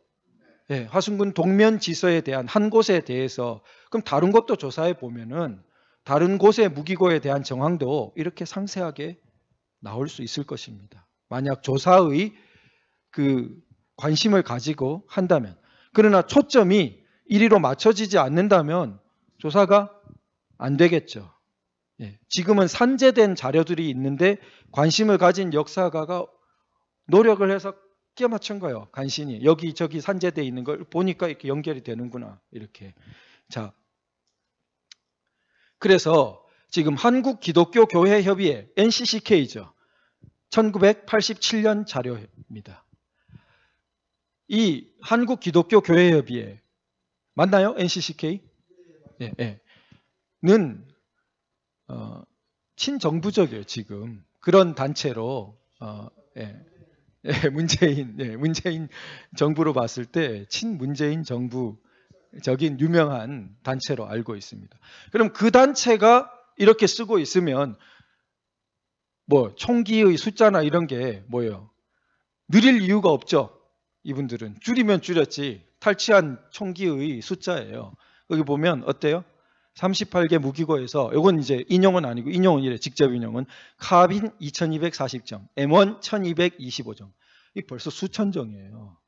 예, 화순군 동면 지서에 대한 한 곳에 대해서 그럼 다른 곳도 조사해 보면은 다른 곳의 무기고에 대한 정황도 이렇게 상세하게 나올 수 있을 것입니다. 만약 조사의 그 관심을 가지고 한다면. 그러나 초점이 이리로 맞춰지지 않는다면 조사가 안 되겠죠. 예, 지금은 산재된 자료들이 있는데 관심을 가진 역사가가 노력을 해서 끼워 맞춘 거예요. 간신히 여기저기 산재되어 있는 걸 보니까 이렇게 연결이 되는구나. 이렇게. 자, 그래서 지금 한국기독교교회협의회 NCCK죠. 1987년 자료입니다. 이 한국기독교교회협의회 맞나요? NCCK? 예, 예. 는 친정부적이에요. 지금 그런 단체로 예. 예, 문재인 정부로 봤을 때 친문재인 정부적인 유명한 단체로 알고 있습니다. 그럼 그 단체가 이렇게 쓰고 있으면 뭐 총기의 숫자나 이런 게 뭐예요? 느릴 이유가 없죠. 이분들은 줄이면 줄였지 탈취한 총기의 숫자예요. 여기 보면 어때요? 38개 무기고에서 이건 이제 인용은 아니고 인용은 이래 직접 인용은 카빈 2240정, M1 1225정. 이 벌써 수천 정이에요.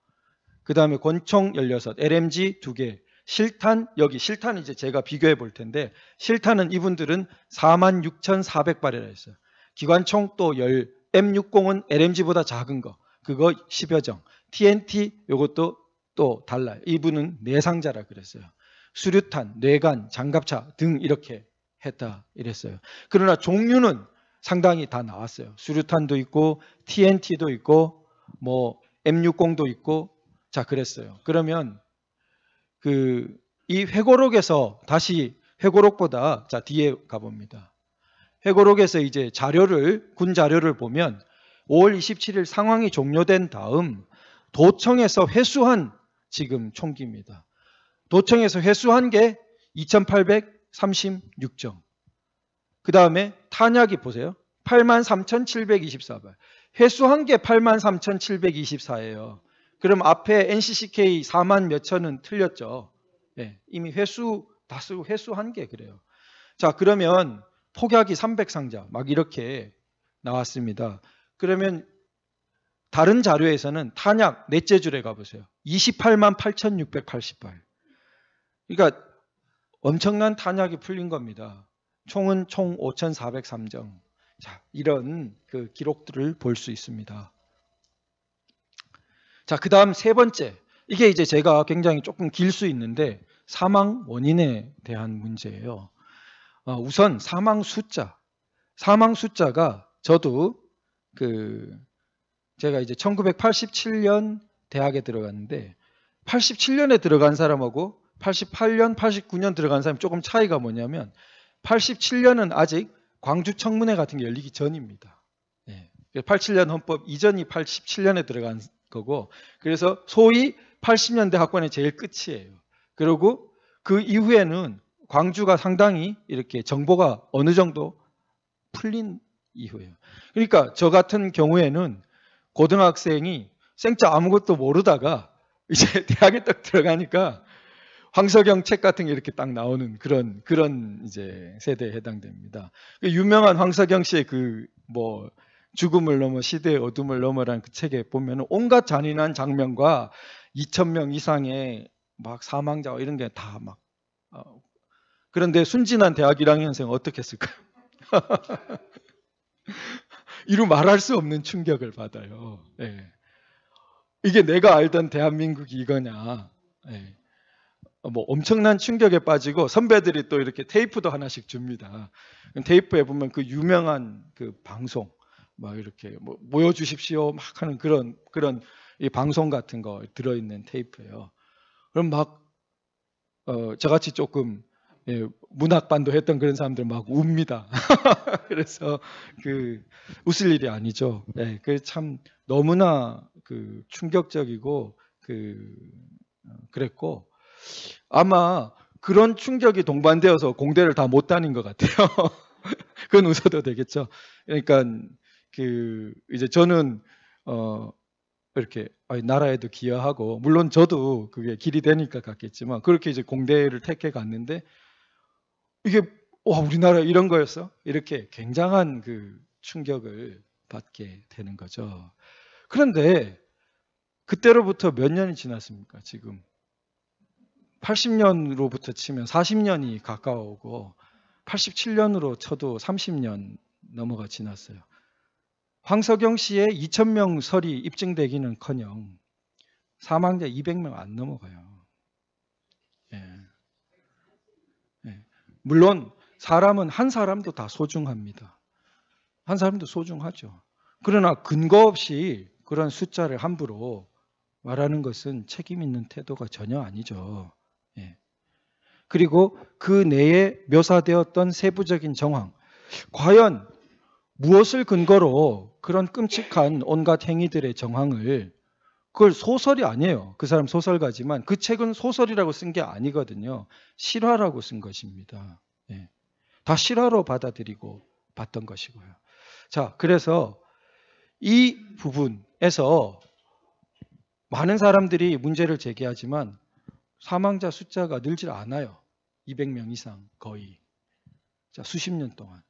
그다음에 권총 16, LMG 2개, 실탄 여기 실탄은 이제 제가 비교해 볼 텐데 실탄은 이분들은 46,400발이라 했어요. 기관총 또 M60은 LMG보다 작은 거. 그거 10여 정. TNT 요것도 또 달라요. 이분은 내상자라 그랬어요. 수류탄, 뇌관, 장갑차 등 이렇게 했다 이랬어요. 그러나 종류는 상당히 다 나왔어요. 수류탄도 있고 TNT도 있고 뭐 M60도 있고 자 그랬어요. 그러면 이 회고록에서 다시 회고록보다 자 뒤에 가봅니다. 회고록에서 이제 군 자료를 보면 5월 27일 상황이 종료된 다음 도청에서 회수한 지금 총기입니다. 도청에서 회수한 게 2,836정. 그 다음에 탄약이 보세요. 83,724발. 회수한 게 83,724예요. 그럼 앞에 NCCK 4만 몇천은 틀렸죠. 예, 이미 다 쓰고 회수한 게 그래요. 자, 그러면 폭약이 300상자 막 이렇게 나왔습니다. 그러면 다른 자료에서는 탄약 넷째 줄에 가보세요. 28만 8,680발. 그러니까 엄청난 탄약이 풀린 겁니다. 총은 총 5,403정. 자, 이런 그 기록들을 볼 수 있습니다. 자, 그 다음 세 번째. 이게 이제 제가 굉장히 조금 길 수 있는데 사망 원인에 대한 문제예요. 우선 사망 숫자. 사망 숫자가 저도 제가 이제 1987년 대학에 들어갔는데 87년에 들어간 사람하고 88년, 89년 들어간 사람이 조금 차이가 뭐냐면 87년은 아직 광주 청문회 같은 게 열리기 전입니다. 예. 87년 헌법 이전이 87년에 들어간 거고 그래서 소위 80년대 학번의 제일 끝이에요. 그리고 그 이후에는 광주가 상당히 이렇게 정보가 어느 정도 풀린 이후예요. 그러니까 저 같은 경우에는 고등학생이 생짜 아무것도 모르다가 이제 대학에 딱 들어가니까 황석영 책 같은 게 이렇게 딱 나오는 그런 이제 세대에 해당됩니다. 유명한 황석영 씨의 뭐 죽음을 넘어 시대의 어둠을 넘어라는 그 책에 보면 온갖 잔인한 장면과 2,000명 이상의 막 사망자 이런 게 다 막 그런데 순진한 대학 1학년생은 어떻게 했을까요? 이루 말할 수 없는 충격을 받아요. 예. 이게 내가 알던 대한민국이 이거냐. 예. 뭐 엄청난 충격에 빠지고 선배들이 또 이렇게 테이프도 하나씩 줍니다. 테이프에 보면 그 유명한 그 방송 막 이렇게 뭐 모여주십시오 막 하는 그런 이 방송 같은 거 들어있는 테이프예요. 그럼 막 저같이 조금 문학반도 했던 그런 사람들 막 웁니다. 그래서 웃을 일이 아니죠. 네, 그 참 너무나 충격적이고 그랬고 아마 그런 충격이 동반되어서 공대를 다 못 다닌 것 같아요. 그건 웃어도 되겠죠. 그러니까 이제 저는 이렇게 나라에도 기여하고, 물론 저도 그게 길이 되니까 갔겠지만 그렇게 이제 공대를 택해 갔는데 이게 와, 우리나라 이런 거였어? 이렇게 굉장한 그 충격을 받게 되는 거죠. 그런데 그때로부터 몇 년이 지났습니까? 지금 80년으로부터 치면 40년이 가까워오고 87년으로 쳐도 30년 넘어가 지났어요. 황석영 씨의 2,000명 설이 입증되기는커녕 사망자 200명 안 넘어가요. 예. 예. 물론 사람은 한 사람도 다 소중합니다. 한 사람도 소중하죠. 그러나 근거 없이 그런 숫자를 함부로 말하는 것은 책임 있는 태도가 전혀 아니죠. 예. 그리고 그 내에 묘사되었던 세부적인 정황, 과연 무엇을 근거로 그런 끔찍한 온갖 행위들의 정황을, 그걸 소설이 아니에요. 그 사람 소설가지만 그 책은 소설이라고 쓴 게 아니거든요. 실화라고 쓴 것입니다. 예. 다 실화로 받아들이고 봤던 것이고요. 자, 그래서 이 부분에서 많은 사람들이 문제를 제기하지만 사망자 숫자가 늘질 않아요. 200명 이상 거의. 자, 수십 년 동안.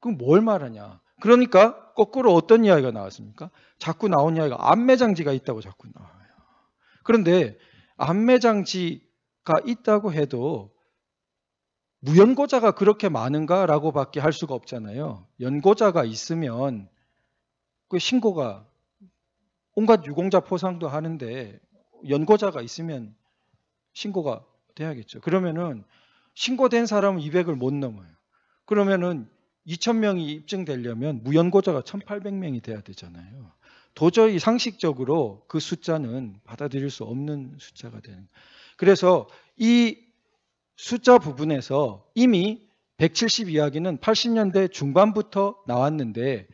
그럼 뭘 말하냐? 그러니까 거꾸로 어떤 이야기가 나왔습니까? 자꾸 나온 이야기가 안매장지가 있다고 자꾸 나와요. 그런데 안매장지가 있다고 해도 무연고자가 그렇게 많은가라고 밖에 할 수가 없잖아요. 연고자가 있으면 그 신고가 온갖 유공자 포상도 하는데 연고자가 있으면 신고가 돼야겠죠. 그러면은 신고된 사람은 200을 못 넘어요. 그러면은 2,000명이 입증되려면 무연고자가 1,800명이 돼야 되잖아요. 도저히 상식적으로 그 숫자는 받아들일 수 없는 숫자가 되는. 그래서 이 숫자 부분에서 이미 170 이야기는 80년대 중반부터 나왔는데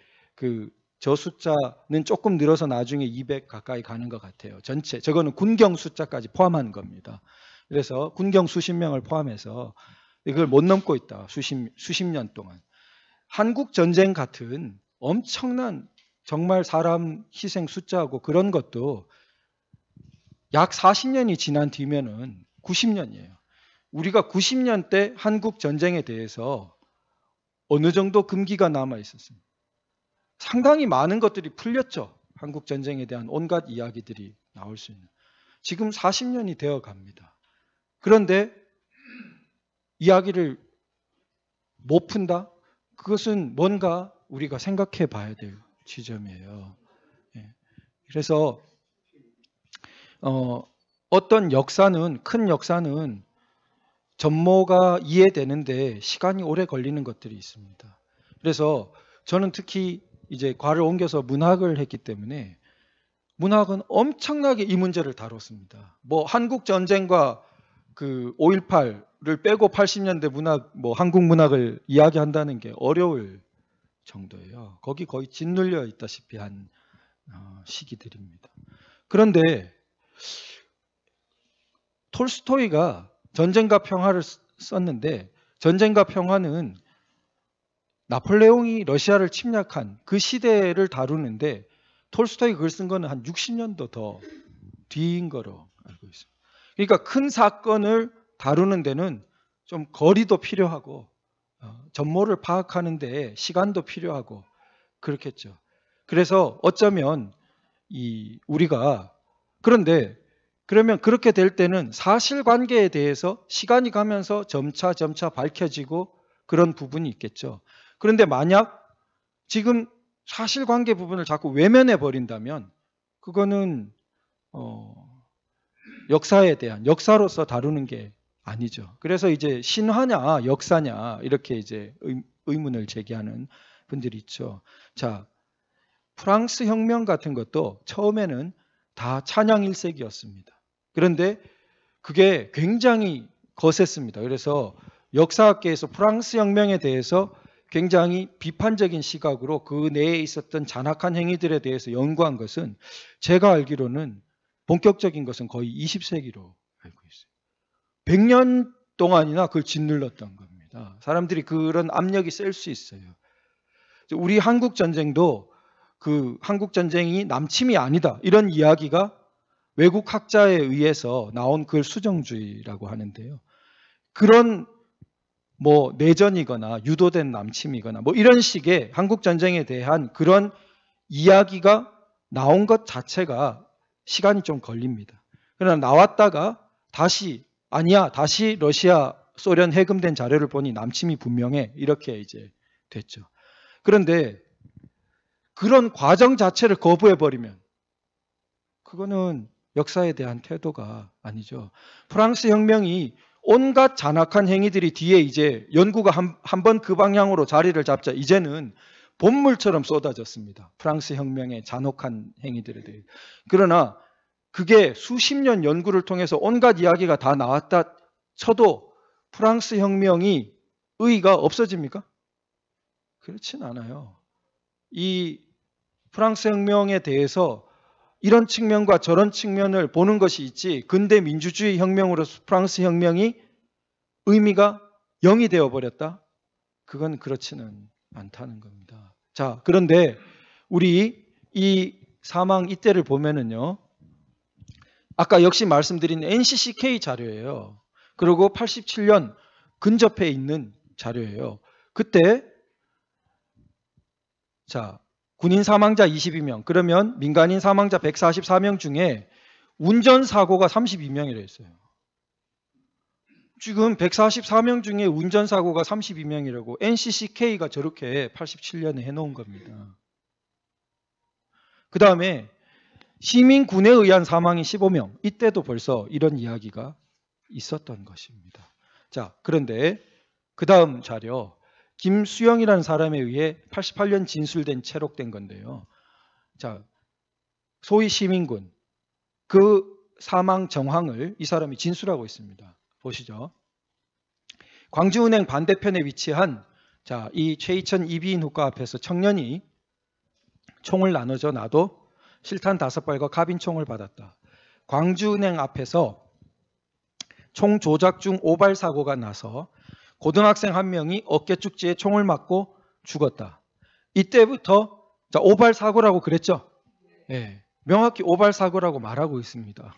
저 숫자는 조금 늘어서 나중에 200 가까이 가는 것 같아요. 전체 저거는 군경 숫자까지 포함한 겁니다. 그래서 군경 수십 명을 포함해서 이걸 못 넘고 있다. 수십 년 동안. 한국 전쟁 같은 엄청난 정말 사람 희생 숫자하고 그런 것도 약 40년이 지난 뒤면은 90년이에요. 우리가 90년 때 한국 전쟁에 대해서 어느 정도 금기가 남아 있었습니다. 상당히 많은 것들이 풀렸죠. 한국 전쟁에 대한 온갖 이야기들이 나올 수 있는. 지금 40년이 되어 갑니다. 그런데 이야기를 못 푼다? 그것은 뭔가 우리가 생각해 봐야 될 지점이에요. 예. 그래서 어떤 역사는, 큰 역사는 전모가 이해되는데 시간이 오래 걸리는 것들이 있습니다. 그래서 저는 특히 이제 과를 옮겨서 문학을 했기 때문에 문학은 엄청나게 이 문제를 다뤘습니다. 뭐 한국 전쟁과 그 5.18를 빼고 80년대 문학, 뭐 한국 문학을 이야기한다는 게 어려울 정도예요. 거기 거의 짓눌려 있다시피 한 시기들입니다. 그런데 톨스토이가 전쟁과 평화를 썼는데 전쟁과 평화는 나폴레옹이 러시아를 침략한 그 시대를 다루는데 톨스토이가 글 쓴 거는 한 60년도 더 뒤인 거로 알고 있습니다. 그러니까 큰 사건을 다루는 데는 좀 거리도 필요하고 전모를 파악하는 데 시간도 필요하고 그렇겠죠. 그래서 어쩌면 우리가 그러면 그렇게 될 때는 사실관계에 대해서 시간이 가면서 점차 밝혀지고 그런 부분이 있겠죠. 그런데 만약 지금 사실관계 부분을 자꾸 외면해 버린다면 그거는 역사에 대한 역사로서 다루는 게 아니죠. 그래서 이제 신화냐 역사냐 이렇게 이제 의문을 제기하는 분들이 있죠. 자, 프랑스 혁명 같은 것도 처음에는 다 찬양 일색이었습니다. 그런데 그게 굉장히 거셌습니다. 그래서 역사학계에서 프랑스 혁명에 대해서 굉장히 비판적인 시각으로 그 내에 있었던 잔악한 행위들에 대해서 연구한 것은 제가 알기로는 본격적인 것은 거의 20세기로 알고 있어요. 100년 동안이나 그걸 짓눌렀던 겁니다. 사람들이 그런 압력이 셀 수 있어요. 우리 한국 전쟁도 그 한국 전쟁이 남침이 아니다. 이런 이야기가 외국 학자에 의해서 나온 글 수정주의라고 하는데요. 그런 뭐 내전이거나 유도된 남침이거나 뭐 이런 식의 한국 전쟁에 대한 그런 이야기가 나온 것 자체가 시간이 좀 걸립니다. 그러나 나왔다가 다시 아니야, 다시 러시아, 소련 해금된 자료를 보니 남침이 분명해. 이렇게 이제 됐죠. 그런데 그런 과정 자체를 거부해버리면 그거는 역사에 대한 태도가 아니죠. 프랑스 혁명이 온갖 잔악한 행위들이 뒤에 이제 연구가 한 번 그 방향으로 자리를 잡자 이제는 본물처럼 쏟아졌습니다. 프랑스 혁명의 잔혹한 행위들에 대해. 그러나 그게 수십 년 연구를 통해서 온갖 이야기가 다 나왔다 쳐도 프랑스 혁명이 의의가 없어집니까? 그렇진 않아요. 이 프랑스 혁명에 대해서 이런 측면과 저런 측면을 보는 것이 있지 근대 민주주의 혁명으로서 프랑스 혁명이 의미가 0이 되어버렸다? 그건 그렇지는 않다는 겁니다. 자, 그런데 우리 이 사망 이때를 보면은요. 아까 역시 말씀드린 NCCK 자료예요. 그리고 87년 근접해 있는 자료예요. 그때 자 군인 사망자 22명, 그러면 민간인 사망자 144명 중에 운전사고가 32명이라 했어요. 지금 144명 중에 운전사고가 32명이라고 NCCK가 저렇게 87년에 해놓은 겁니다. 그 다음에 시민군에 의한 사망이 15명, 이때도 벌써 이런 이야기가 있었던 것입니다. 자, 그런데 그 다음 자료, 김수영이라는 사람에 의해 88년 진술된 체록된 건데요. 자, 소위 시민군 그 사망 정황을 이 사람이 진술하고 있습니다. 보시죠. 광주은행 반대편에 위치한 자, 이 최이천 이비인 후과 앞에서 청년이 총을 나눠줘 놔도 실탄 5발과 카빈총을 받았다. 광주은행 앞에서 총 조작 중 오발 사고가 나서 고등학생 한 명이 어깨 축지에 총을 맞고 죽었다. 이때부터 자, 오발 사고라고 그랬죠? 네, 명확히 오발 사고라고 말하고 있습니다.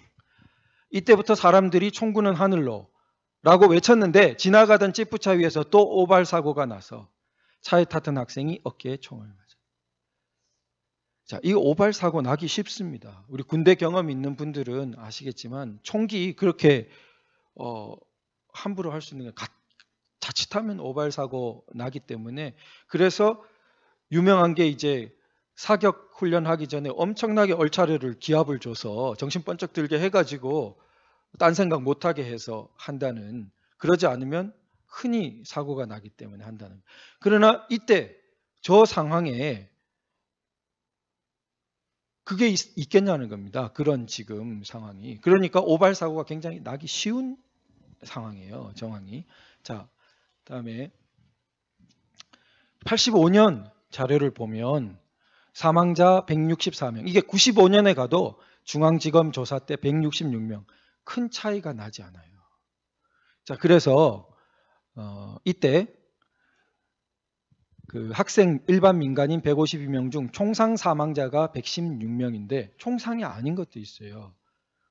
이때부터 사람들이 총구는 하늘로 라고 외쳤는데 지나가던 찌푸차 위에서 또 오발 사고가 나서 차에 탔던 학생이 어깨에 총을 맞았다. 자, 이 오발 사고 나기 쉽습니다. 우리 군대 경험 있는 분들은 아시겠지만 총기 그렇게 함부로 할 수 있는 게 자칫하면 오발 사고 나기 때문에 그래서 유명한 게 이제 사격 훈련하기 전에 엄청나게 얼차려를 기합을 줘서 정신 번쩍 들게 해가지고 딴 생각 못하게 해서 한다는, 그러지 않으면 흔히 사고가 나기 때문에 한다는. 그러나 이때 저 상황에 그게 있겠냐는 겁니다. 그런 지금 상황이. 그러니까 오발 사고가 굉장히 나기 쉬운 상황이에요. 정황이. 자, 그다음에 85년 자료를 보면 사망자 164명. 이게 95년에 가도 중앙지검 조사 때 166명. 큰 차이가 나지 않아요. 자, 그래서 이때 그 학생 일반 민간인 152명 중 총상 사망자가 116명인데 총상이 아닌 것도 있어요.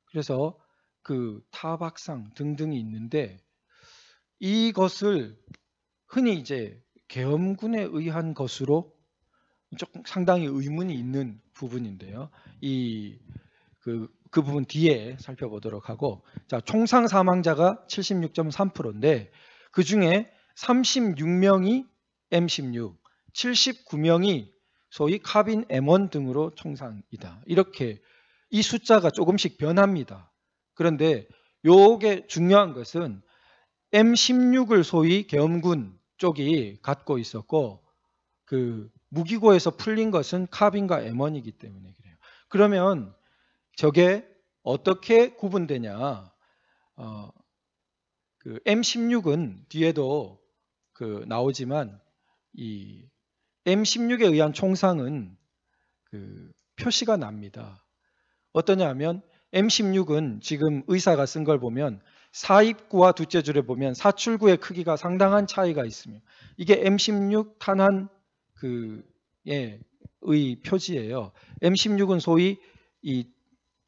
그래서 그 타박상 등등이 있는데 이것을 흔히 이제 계엄군에 의한 것으로 조금 상당히 의문이 있는 부분인데요. 그 부분 뒤에 살펴보도록 하고, 자, 총상 사망자가 76.3%인데 그 중에 36명이 M16, 79명이 소위 카빈 M1 등으로 총상이다. 이렇게 이 숫자가 조금씩 변합니다. 그런데 요게 중요한 것은 M16을 소위 계엄군 쪽이 갖고 있었고 그 무기고에서 풀린 것은 카빈과 M1이기 때문에 그래요. 그러면 저게 어떻게 구분되냐? 그 M16은 뒤에도 그 나오지만 이 M16에 의한 총상은 그 표시가 납니다. 어떠냐면 M16은 지금 의사가 쓴 걸 보면 사입구와 둘째 줄에 보면 사출구의 크기가 상당한 차이가 있으며 이게 M16 탄환 의 M16의 표지예요. M16은 소위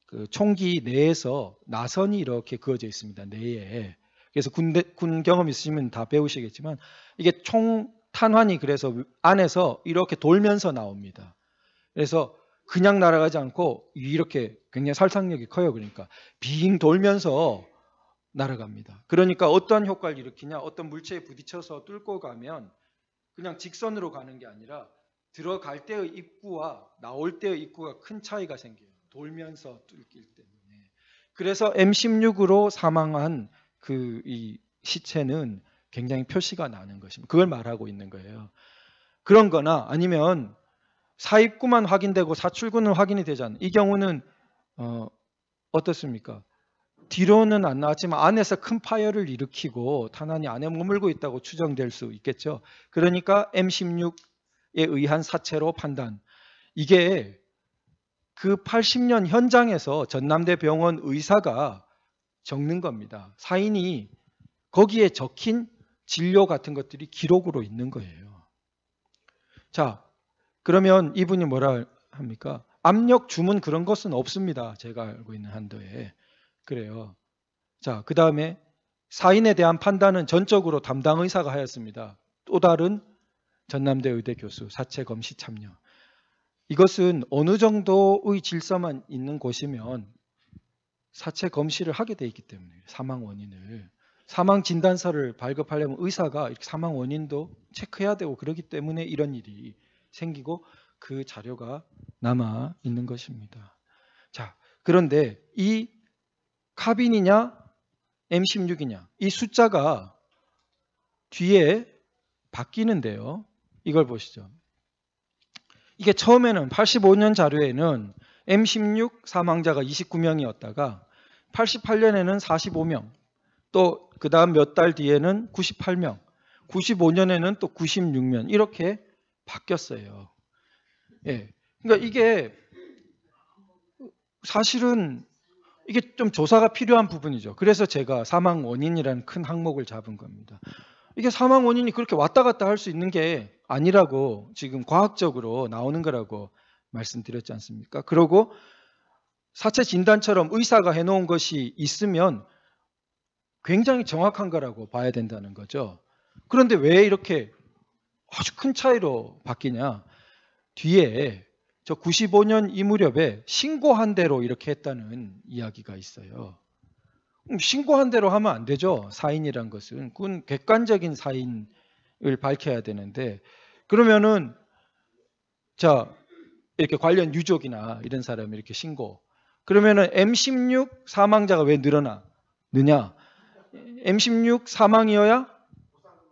그 총기 내에서 나선이 이렇게 그어져 있습니다. 내에. 그래서 군 경험 있으시면 다 배우시겠지만 이게 총 탄환이 그래서 안에서 이렇게 돌면서 나옵니다. 그래서 그냥 날아가지 않고 이렇게 굉장히 살상력이 커요. 그러니까 빙 돌면서 날아갑니다. 그러니까 어떠한 효과를 일으키냐, 어떤 물체에 부딪혀서 뚫고 가면 그냥 직선으로 가는 게 아니라 들어갈 때의 입구와 나올 때의 입구가 큰 차이가 생겨요. 돌면서 뚫길 때문에. 그래서 M16으로 사망한 이 시체는 굉장히 표시가 나는 것입니다. 그걸 말하고 있는 거예요. 그런 거나 아니면 사입구만 확인되고 사출구는 확인이 되지 않는 이 경우는 어떻습니까? 뒤로는 안 나왔지만 안에서 큰 파열을 일으키고 탄환이 안에 머물고 있다고 추정될 수 있겠죠. 그러니까 M16에 의한 사체로 판단. 이게 그 80년 현장에서 전남대 병원 의사가 적는 겁니다. 사인이 거기에 적힌 진료 같은 것들이 기록으로 있는 거예요. 자, 그러면 이분이 뭐라 합니까? 압력 주문 그런 것은 없습니다. 제가 알고 있는 한도에. 그래요. 자, 그 다음에 사인에 대한 판단은 전적으로 담당 의사가 하였습니다. 또 다른 전남대 의대 교수, 사체 검시 참여. 이것은 어느 정도의 질서만 있는 곳이면 사체 검시를 하게 돼 있기 때문에 사망 원인을. 사망 진단서를 발급하려면 의사가 이렇게 사망 원인도 체크해야 되고 그러기 때문에 이런 일이 생기고 그 자료가 남아 있는 것입니다. 자, 그런데 이 카빈이냐 M16이냐 이 숫자가 뒤에 바뀌는데요. 이걸 보시죠. 이게 처음에는 85년 자료에는 M16 사망자가 29명이었다가 88년에는 45명, 또 그 다음 몇 달 뒤에는 98명, 95년에는 또 96명 이렇게 바뀌었어요. 예, 그러니까 이게 사실은 이게 좀 조사가 필요한 부분이죠. 그래서 제가 사망 원인이라는 큰 항목을 잡은 겁니다. 이게 사망 원인이 그렇게 왔다 갔다 할 수 있는 게 아니라고 지금 과학적으로 나오는 거라고 말씀드렸지 않습니까? 그리고 사체 진단처럼 의사가 해놓은 것이 있으면 굉장히 정확한 거라고 봐야 된다는 거죠. 그런데 왜 이렇게 아주 큰 차이로 바뀌냐? 뒤에 저 95년 이 무렵에 신고한 대로 이렇게 했다는 이야기가 있어요. 신고한 대로 하면 안 되죠. 사인이란 것은. 그건 객관적인 사인을 밝혀야 되는데 그러면은 자 이렇게 관련 유족이나 이런 사람이 이렇게 신고 그러면은 M16 사망자가 왜 늘어나느냐? M16 사망이어야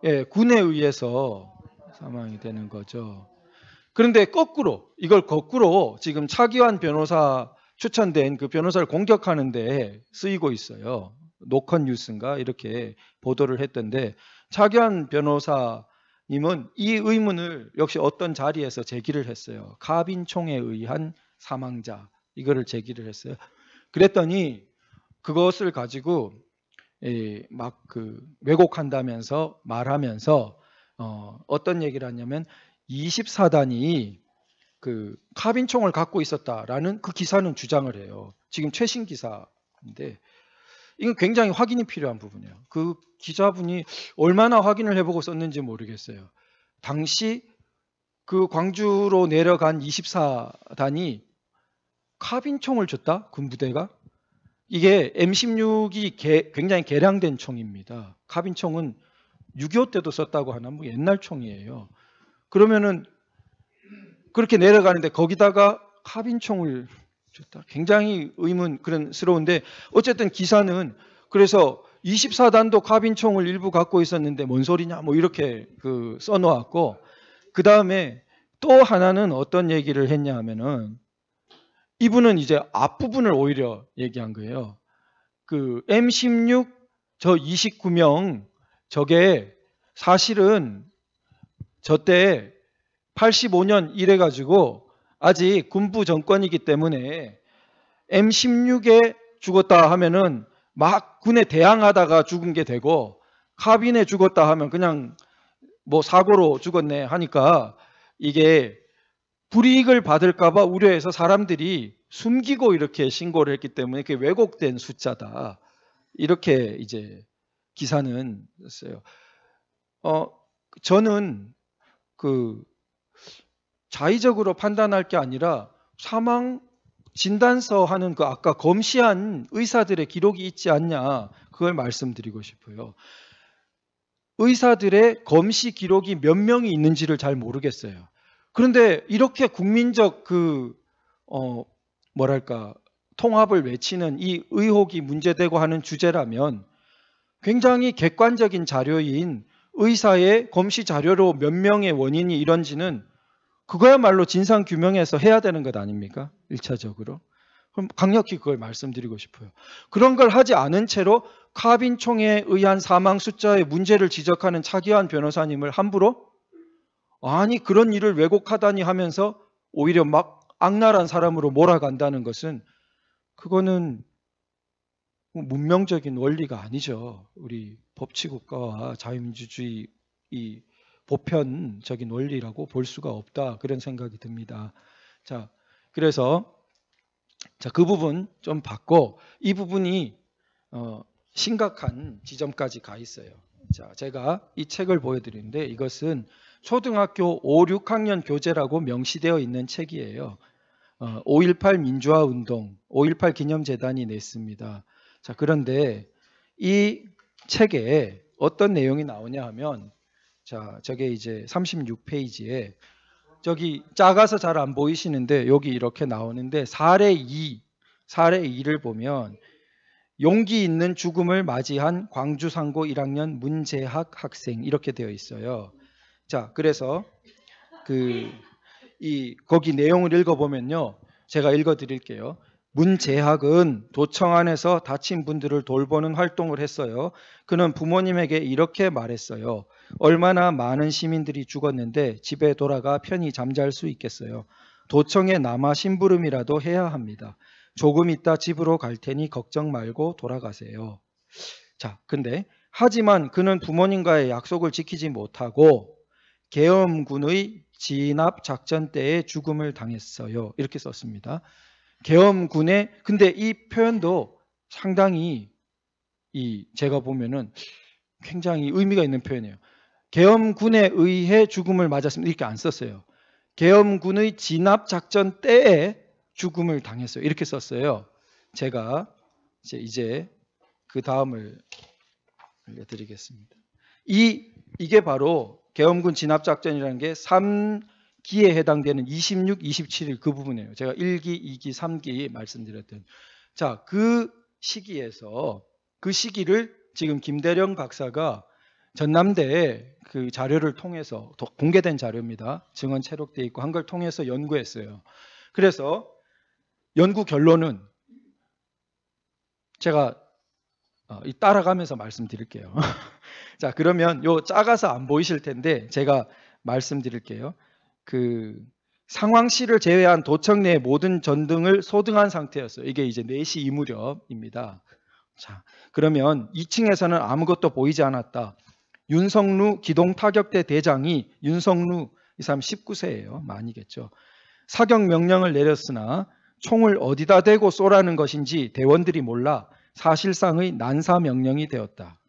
예, 군에 의해서 사망이 되는 거죠. 그런데 거꾸로 이걸 거꾸로 지금 차기환 변호사 추천된 그 변호사를 공격하는 데 쓰이고 있어요. 노컷 뉴스인가 이렇게 보도를 했던데 차기환 변호사님은 이 의문을 역시 어떤 자리에서 제기를 했어요. 카빈총에 의한 사망자 이거를 제기를 했어요. 그랬더니 그것을 가지고 막 그 왜곡한다면서 말하면서 어떤 얘기를 하냐면 24단이 그 카빈총을 갖고 있었다라는 그 기사는 주장을 해요. 지금 최신 기사인데 이건 굉장히 확인이 필요한 부분이에요. 그 기자분이 얼마나 확인을 해보고 썼는지 모르겠어요. 당시 그 광주로 내려간 24단이 카빈총을 줬다? 군부대가? 이게 M16이 굉장히 개량된 총입니다. 카빈총은 6.25 때도 썼다고 하나 뭐 옛날 총이에요. 그러면은 그렇게 내려가는데 거기다가 카빈총을 줬다. 굉장히 의문스러운데 어쨌든 기사는 그래서 24단도 카빈총을 일부 갖고 있었는데 뭔 소리냐 뭐 이렇게 써놓았고 그 다음에 또 하나는 어떤 얘기를 했냐 하면은 이분은 이제 앞부분을 오히려 얘기한 거예요. 그 M16 저 29명 저게 사실은 저때 85년 이래가지고 아직 군부 정권이기 때문에 M16에 죽었다 하면은 막 군에 대항하다가 죽은 게 되고 카빈에 죽었다 하면 그냥 뭐 사고로 죽었네 하니까 이게 불이익을 받을까봐 우려해서 사람들이 숨기고 이렇게 신고를 했기 때문에 그게 왜곡된 숫자다. 이렇게 이제 기사는 썼어요. 저는 그 자의적으로 판단할 게 아니라 사망 진단서 하는 그 아까 검시한 의사들의 기록이 있지 않냐, 그걸 말씀드리고 싶어요. 의사들의 검시 기록이 몇 명이 있는지를 잘 모르겠어요. 그런데 이렇게 국민적 통합을 외치는 이 의혹이 문제되고 하는 주제라면 굉장히 객관적인 자료인 의사의 검시 자료로 몇 명의 원인이 이런지는 그거야말로 진상규명해서 해야 되는 것 아닙니까? 1차적으로. 그럼 강력히 그걸 말씀드리고 싶어요. 그런 걸 하지 않은 채로 카빈총에 의한 사망 숫자의 문제를 지적하는 차기환 변호사님을 함부로 아니 그런 일을 왜곡하다니 하면서 오히려 막 악랄한 사람으로 몰아간다는 것은 그거는 문명적인 원리가 아니죠. 우리 법치국가와 자유민주주의 이 보편적인 원리라고 볼 수가 없다, 그런 생각이 듭니다. 자, 그래서 그 부분 좀 받고 이 부분이 심각한 지점까지 가 있어요. 자, 제가 이 책을 보여드리는데 이것은 초등학교 5, 6학년 교재라고 명시되어 있는 책이에요. 5.18 민주화 운동, 5.18 기념재단이 냈습니다. 자, 그런데 이 책에 어떤 내용이 나오냐 하면, 자, 저게 이제 36페이지에 저기 작아서 잘 안 보이시는데 여기 이렇게 나오는데 사례 2를 보면 용기 있는 죽음을 맞이한 광주상고 1학년 문재학 학생 이렇게 되어 있어요. 자, 그래서 거기 내용을 읽어보면요. 제가 읽어드릴게요. 문재학은 도청 안에서 다친 분들을 돌보는 활동을 했어요. 그는 부모님에게 이렇게 말했어요. 얼마나 많은 시민들이 죽었는데 집에 돌아가 편히 잠잘 수 있겠어요. 도청에 남아 심부름이라도 해야 합니다. 조금 있다 집으로 갈 테니 걱정 말고 돌아가세요. 자, 근데 하지만 그는 부모님과의 약속을 지키지 못하고 계엄군의 진압 작전 때에 죽음을 당했어요. 이렇게 썼습니다. 계엄군의, 근데 이 표현도 상당히 제가 보면은 굉장히 의미가 있는 표현이에요. 계엄군에 의해 죽음을 맞았습니다. 이렇게 안 썼어요. 계엄군의 진압 작전 때에 죽음을 당했어요. 이렇게 썼어요. 제가 이제 그 다음을 알려드리겠습니다. 이게 바로 계엄군 진압 작전이라는 게 3기에 해당되는 26, 27일 그 부분이에요. 제가 1기, 2기, 3기 말씀드렸던. 자, 그 시기를 지금 김대령 박사가 전남대에 그 자료를 통해서 공개된 자료입니다. 증언 체록돼 있고 한 걸 통해서 연구했어요. 그래서 연구 결론은 제가 따라가면서 말씀드릴게요. 자, 그러면 요 작아서 안 보이실 텐데 제가 말씀드릴게요. 그 상황시를 제외한 도청 내 모든 전등을 소등한 상태였어요. 이게 이제 4시 이 무렵입니다. 자, 그러면 2층에서는 아무것도 보이지 않았다. 윤석루 기동타격대 대장이 윤석루 이 사람 19세예요. 많이겠죠. 사격 명령을 내렸으나 총을 어디다 대고 쏘라는 것인지 대원들이 몰라 사실상의 난사 명령이 되었다.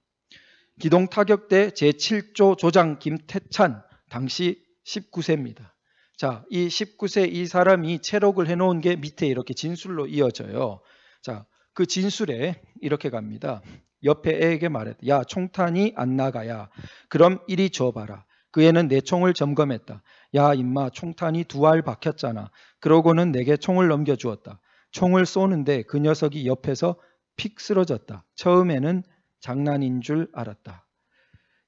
기동타격대 제7조 조장 김태찬 당시 19세입니다. 자, 이 19세 이 사람이 체록을 해놓은 게 밑에 이렇게 진술로 이어져요. 자, 그 진술에 이렇게 갑니다. 옆에 애에게 말했다. 야, 총탄이 안 나가야. 그럼 이리 줘봐라. 그 애는 내 총을 점검했다. 야, 임마, 총탄이 2알 박혔잖아. 그러고는 내게 총을 넘겨주었다. 총을 쏘는데 그 녀석이 옆에서 픽 쓰러졌다. 처음에는 장난인 줄 알았다.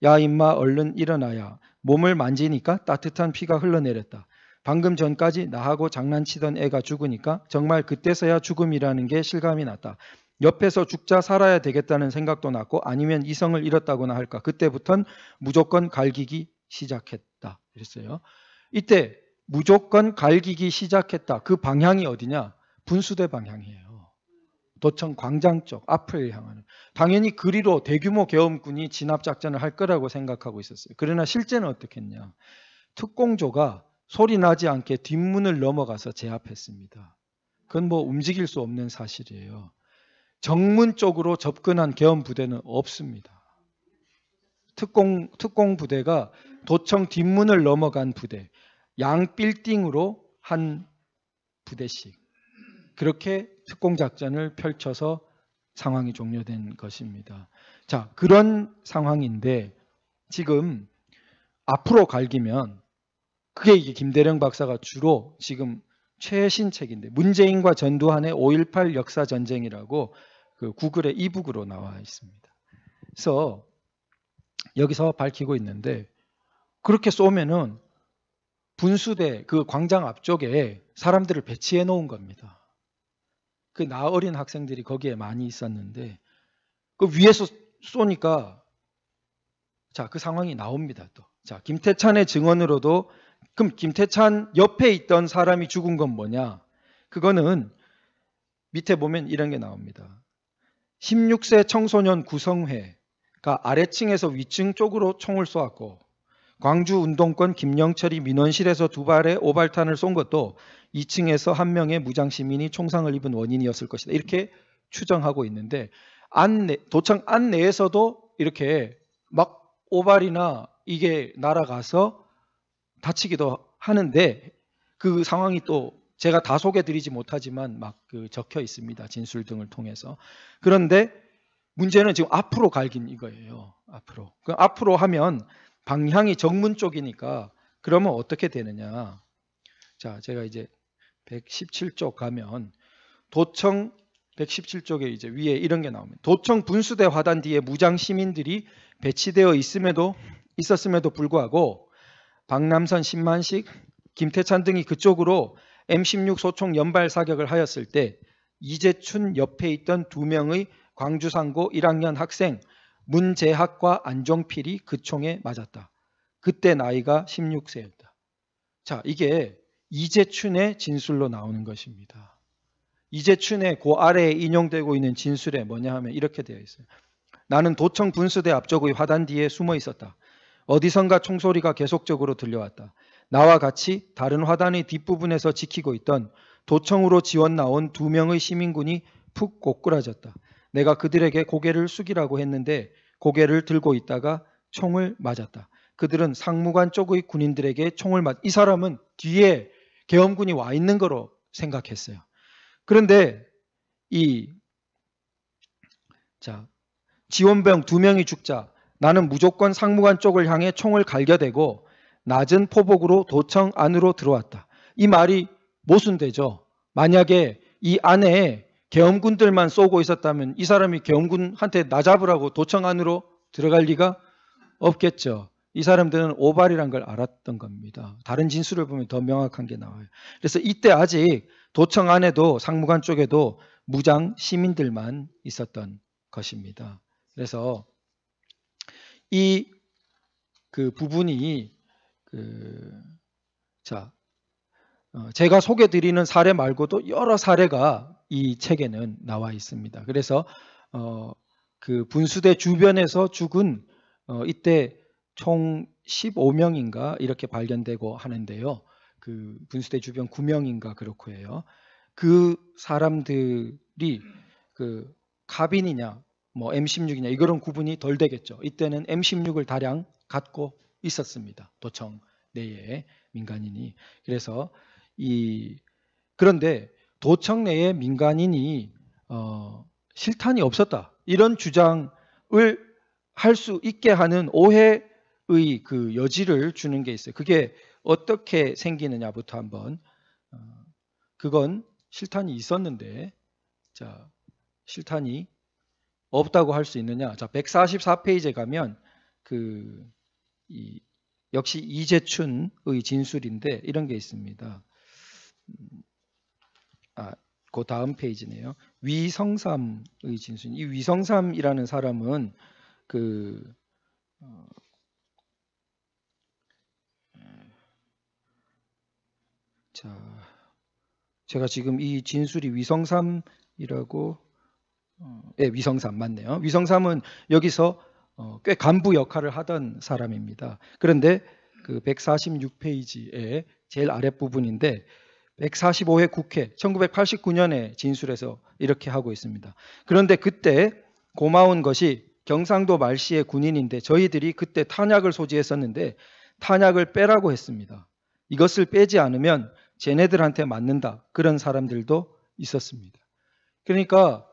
야, 임마, 얼른 일어나야. 몸을 만지니까 따뜻한 피가 흘러내렸다. 방금 전까지 나하고 장난치던 애가 죽으니까 정말 그때서야 죽음이라는 게 실감이 났다. 옆에서 죽자 살아야 되겠다는 생각도 났고 아니면 이성을 잃었다거나 할까. 그때부턴 무조건 갈기기 시작했다. 그랬어요. 이때 무조건 갈기기 시작했다. 그 방향이 어디냐? 분수대 방향이에요. 도청 광장 쪽 앞을 향하는. 당연히 그리로 대규모 계엄군이 진압작전을 할 거라고 생각하고 있었어요. 그러나 실제는 어떻게 했냐? 특공조가 소리 나지 않게 뒷문을 넘어가서 제압했습니다. 그건 뭐 움직일 수 없는 사실이에요. 정문 쪽으로 접근한 계엄 부대는 없습니다. 특공 부대가 도청 뒷문을 넘어간 부대, 양 빌딩으로 한 부대씩 그렇게 특공 작전을 펼쳐서 상황이 종료된 것입니다. 자, 그런 상황인데 지금 앞으로 갈기면 그게 이게 김대령 박사가 주로 지금 최신 책인데 문재인과 전두환의 5.18 역사 전쟁이라고 그 구글의 이북으로 나와 있습니다. 그래서 여기서 밝히고 있는데 그렇게 쏘면은 분수대 그 광장 앞쪽에 사람들을 배치해 놓은 겁니다. 그 나 어린 학생들이 거기에 많이 있었는데 그 위에서 쏘니까 자, 그 상황이 나옵니다. 또. 자, 김태찬의 증언으로도 그럼 김태찬 옆에 있던 사람이 죽은 건 뭐냐? 그거는 밑에 보면 이런 게 나옵니다. 16세 청소년 구성회가 아래층에서 위층 쪽으로 총을 쏘았고 광주 운동권 김영철이 민원실에서 2발의 오발탄을 쏜 것도 2층에서 한 명의 무장 시민이 총상을 입은 원인이었을 것이다. 이렇게 추정하고 있는데 도청 안내에서도 이렇게 막 오발이나 이게 날아가서 다치기도 하는데 그 상황이 또 제가 다 소개드리지 못하지만 막 그 적혀 있습니다. 진술 등을 통해서. 그런데 문제는 지금 앞으로 갈긴 이거예요. 앞으로. 그럼 앞으로 하면 방향이 정문 쪽이니까 그러면 어떻게 되느냐. 자, 제가 이제 117쪽 가면 도청 117쪽에 이제 위에 이런 게 나옵니다. 도청 분수대 화단 뒤에 무장 시민들이 배치되어 있었음에도 불구하고 박남선, 신만식, 김태찬 등이 그쪽으로 M16 소총 연발 사격을 하였을 때 이재춘 옆에 있던 2명의 광주상고 1학년 학생 문재학과 안종필이 그 총에 맞았다. 그때 나이가 16세였다. 자, 이게 이재춘의 진술로 나오는 것입니다. 이재춘의 그 아래에 인용되고 있는 진술에 뭐냐 하면 이렇게 되어 있어요. 나는 도청 분수대 앞쪽의 화단 뒤에 숨어 있었다. 어디선가 총소리가 계속적으로 들려왔다. 나와 같이 다른 화단의 뒷부분에서 지키고 있던 도청으로 지원 나온 2명의 시민군이 푹 고꾸라졌다. 내가 그들에게 고개를 숙이라고 했는데 고개를 들고 있다가 총을 맞았다. 그들은 상무관 쪽의 군인들에게 총을 이 사람은 뒤에 계엄군이 와 있는 거로 생각했어요. 그런데 지원병 2명이 죽자 나는 무조건 상무관 쪽을 향해 총을 갈겨대고 낮은 포복으로 도청 안으로 들어왔다. 이 말이 모순되죠. 만약에 이 안에 계엄군들만 쏘고 있었다면 이 사람이 계엄군한테 나 잡으라고 도청 안으로 들어갈 리가 없겠죠. 이 사람들은 오발이란 걸 알았던 겁니다. 다른 진술을 보면 더 명확한 게 나와요. 그래서 이때 아직 도청 안에도 상무관 쪽에도 무장 시민들만 있었던 것입니다. 그래서 이 그 부분이 제가 소개드리는 사례 말고도 여러 사례가 이 책에는 나와 있습니다. 그래서 그 분수대 주변에서 죽은 이때 총 15명인가 이렇게 발견되고 하는데요. 그 분수대 주변 9명인가 그렇고 해요. 그 사람들이 그 카빈이냐 뭐 M16이냐 이거는 구분이 덜 되겠죠. 이때는 M16을 다량 갖고 있었습니다. 도청 내에 민간인이. 그래서 그런데 도청 내에 민간인이 실탄이 없었다. 이런 주장을 할 수 있게 하는 오해의 그 여지를 주는 게 있어요. 그게 어떻게 생기느냐부터 한번 그건 실탄이 있었는데 자, 실탄이 없다고 할 수 있느냐? 자, 144페이지에 가면 역시 이재춘의 진술인데 이런 게 있습니다. 그 다음 페이지네요. 위성삼의 진술. 이 위성삼이라는 사람은 제가 지금 이 진술이 위성삼이라고 위성삼 맞네요. 위성삼은 여기서 꽤 간부 역할을 하던 사람입니다. 그런데 그 146페이지에 제일 아랫부분인데 145회 국회 1989년에 진술해서 이렇게 하고 있습니다. 그런데 그때 고마운 것이 경상도 말시의 군인인데 저희들이 그때 탄약을 소지했었는데 탄약을 빼라고 했습니다. 이것을 빼지 않으면 쟤네들한테 맞는다. 그런 사람들도 있었습니다. 그러니까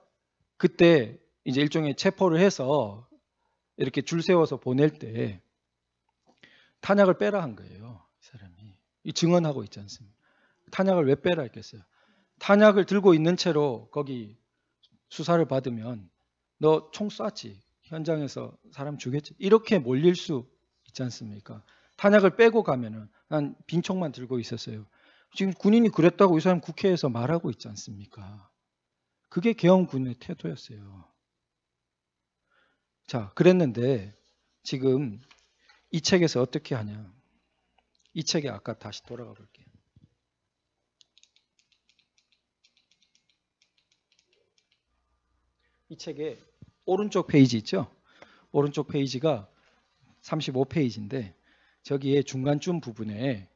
그때 이제 일종의 체포를 해서 이렇게 줄 세워서 보낼 때 탄약을 빼라 한 거예요. 이 사람이. 이 증언하고 있지 않습니까? 탄약을 왜 빼라 했겠어요? 탄약을 들고 있는 채로 거기 수사를 받으면 너 총 쐈지. 현장에서 사람 죽였지. 이렇게 몰릴 수 있지 않습니까? 탄약을 빼고 가면은 난 빈총만 들고 있었어요. 지금 군인이 그랬다고 이 사람 국회에서 말하고 있지 않습니까? 그게 계엄군의 태도였어요. 자, 그랬는데 지금 이 책에서 어떻게 하냐. 이 책에 아까 다시 돌아가 볼게요. 이 책에 오른쪽 페이지 있죠? 오른쪽 페이지가 35페이지인데 저기에 중간쯤 부분에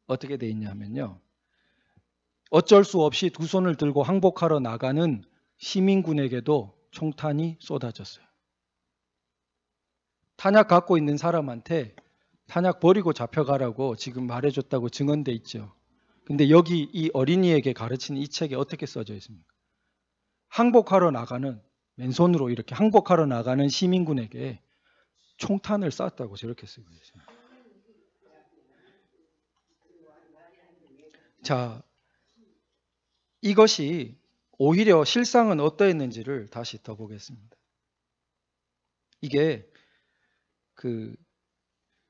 어떻게 돼 있냐면요. 어쩔 수 없이 두 손을 들고 항복하러 나가는 시민군에게도 총탄이 쏟아졌어요. 탄약 갖고 있는 사람한테 탄약 버리고 잡혀가라고 지금 말해줬다고 증언돼 있죠. 근데 여기 이 어린이에게 가르치는 이 책에 어떻게 써져 있습니까? 항복하러 나가는 맨손으로 이렇게 항복하러 나가는 시민군에게 총탄을 쐈다고 저렇게 쓰고 있어요. 자, 이것이 오히려 실상은 어떠했는지를 다시 더 보겠습니다. 이게 그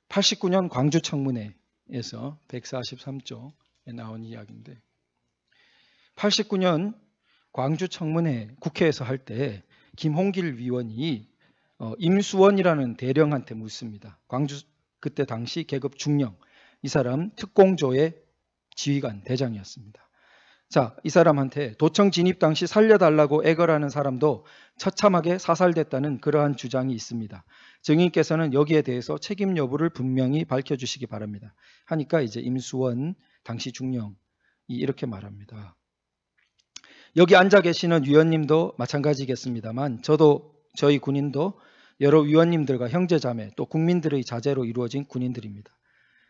89년 광주 청문회에서 143조에 나온 이야기인데 89년 광주 청문회 국회에서 할 때 김홍길 위원이 임수원이라는 대령한테 묻습니다. 광주 그때 당시 계급 중령 이 사람 특공조의 지휘관 대장이었습니다. 자, 이 사람한테 도청 진입 당시 살려달라고 애걸하는 사람도 처참하게 사살됐다는 그러한 주장이 있습니다. 증인께서는 여기에 대해서 책임 여부를 분명히 밝혀주시기 바랍니다. 하니까 이제 임수원 당시 중령이 이렇게 말합니다. 여기 앉아 계시는 위원님도 마찬가지겠습니다만 저희 군인도 여러 위원님들과 형제자매 또 국민들의 자제로 이루어진 군인들입니다.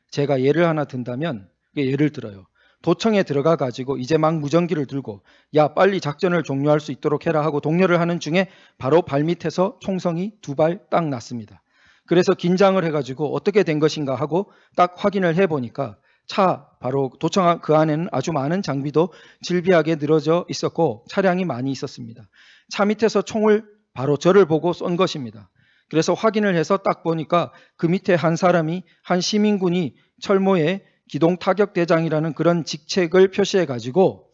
제가 예를 하나 든다면 예를 들어요. 도청에 들어가 가지고 이제 막 무전기를 들고 야 빨리 작전을 종료할 수 있도록 해라 하고 독려를 하는 중에 바로 발밑에서 총성이 두 발 딱 났습니다. 그래서 긴장을 해가지고 어떻게 된 것인가 하고 딱 확인을 해보니까 바로 도청 그 안에는 아주 많은 장비도 질비하게 늘어져 있었고 차량이 많이 있었습니다. 차 밑에서 총을 바로 저를 보고 쏜 것입니다. 그래서 확인을 해서 딱 보니까 그 밑에 한 사람이 한 시민군이 철모에 기동타격대장이라는 그런 직책을 표시해가지고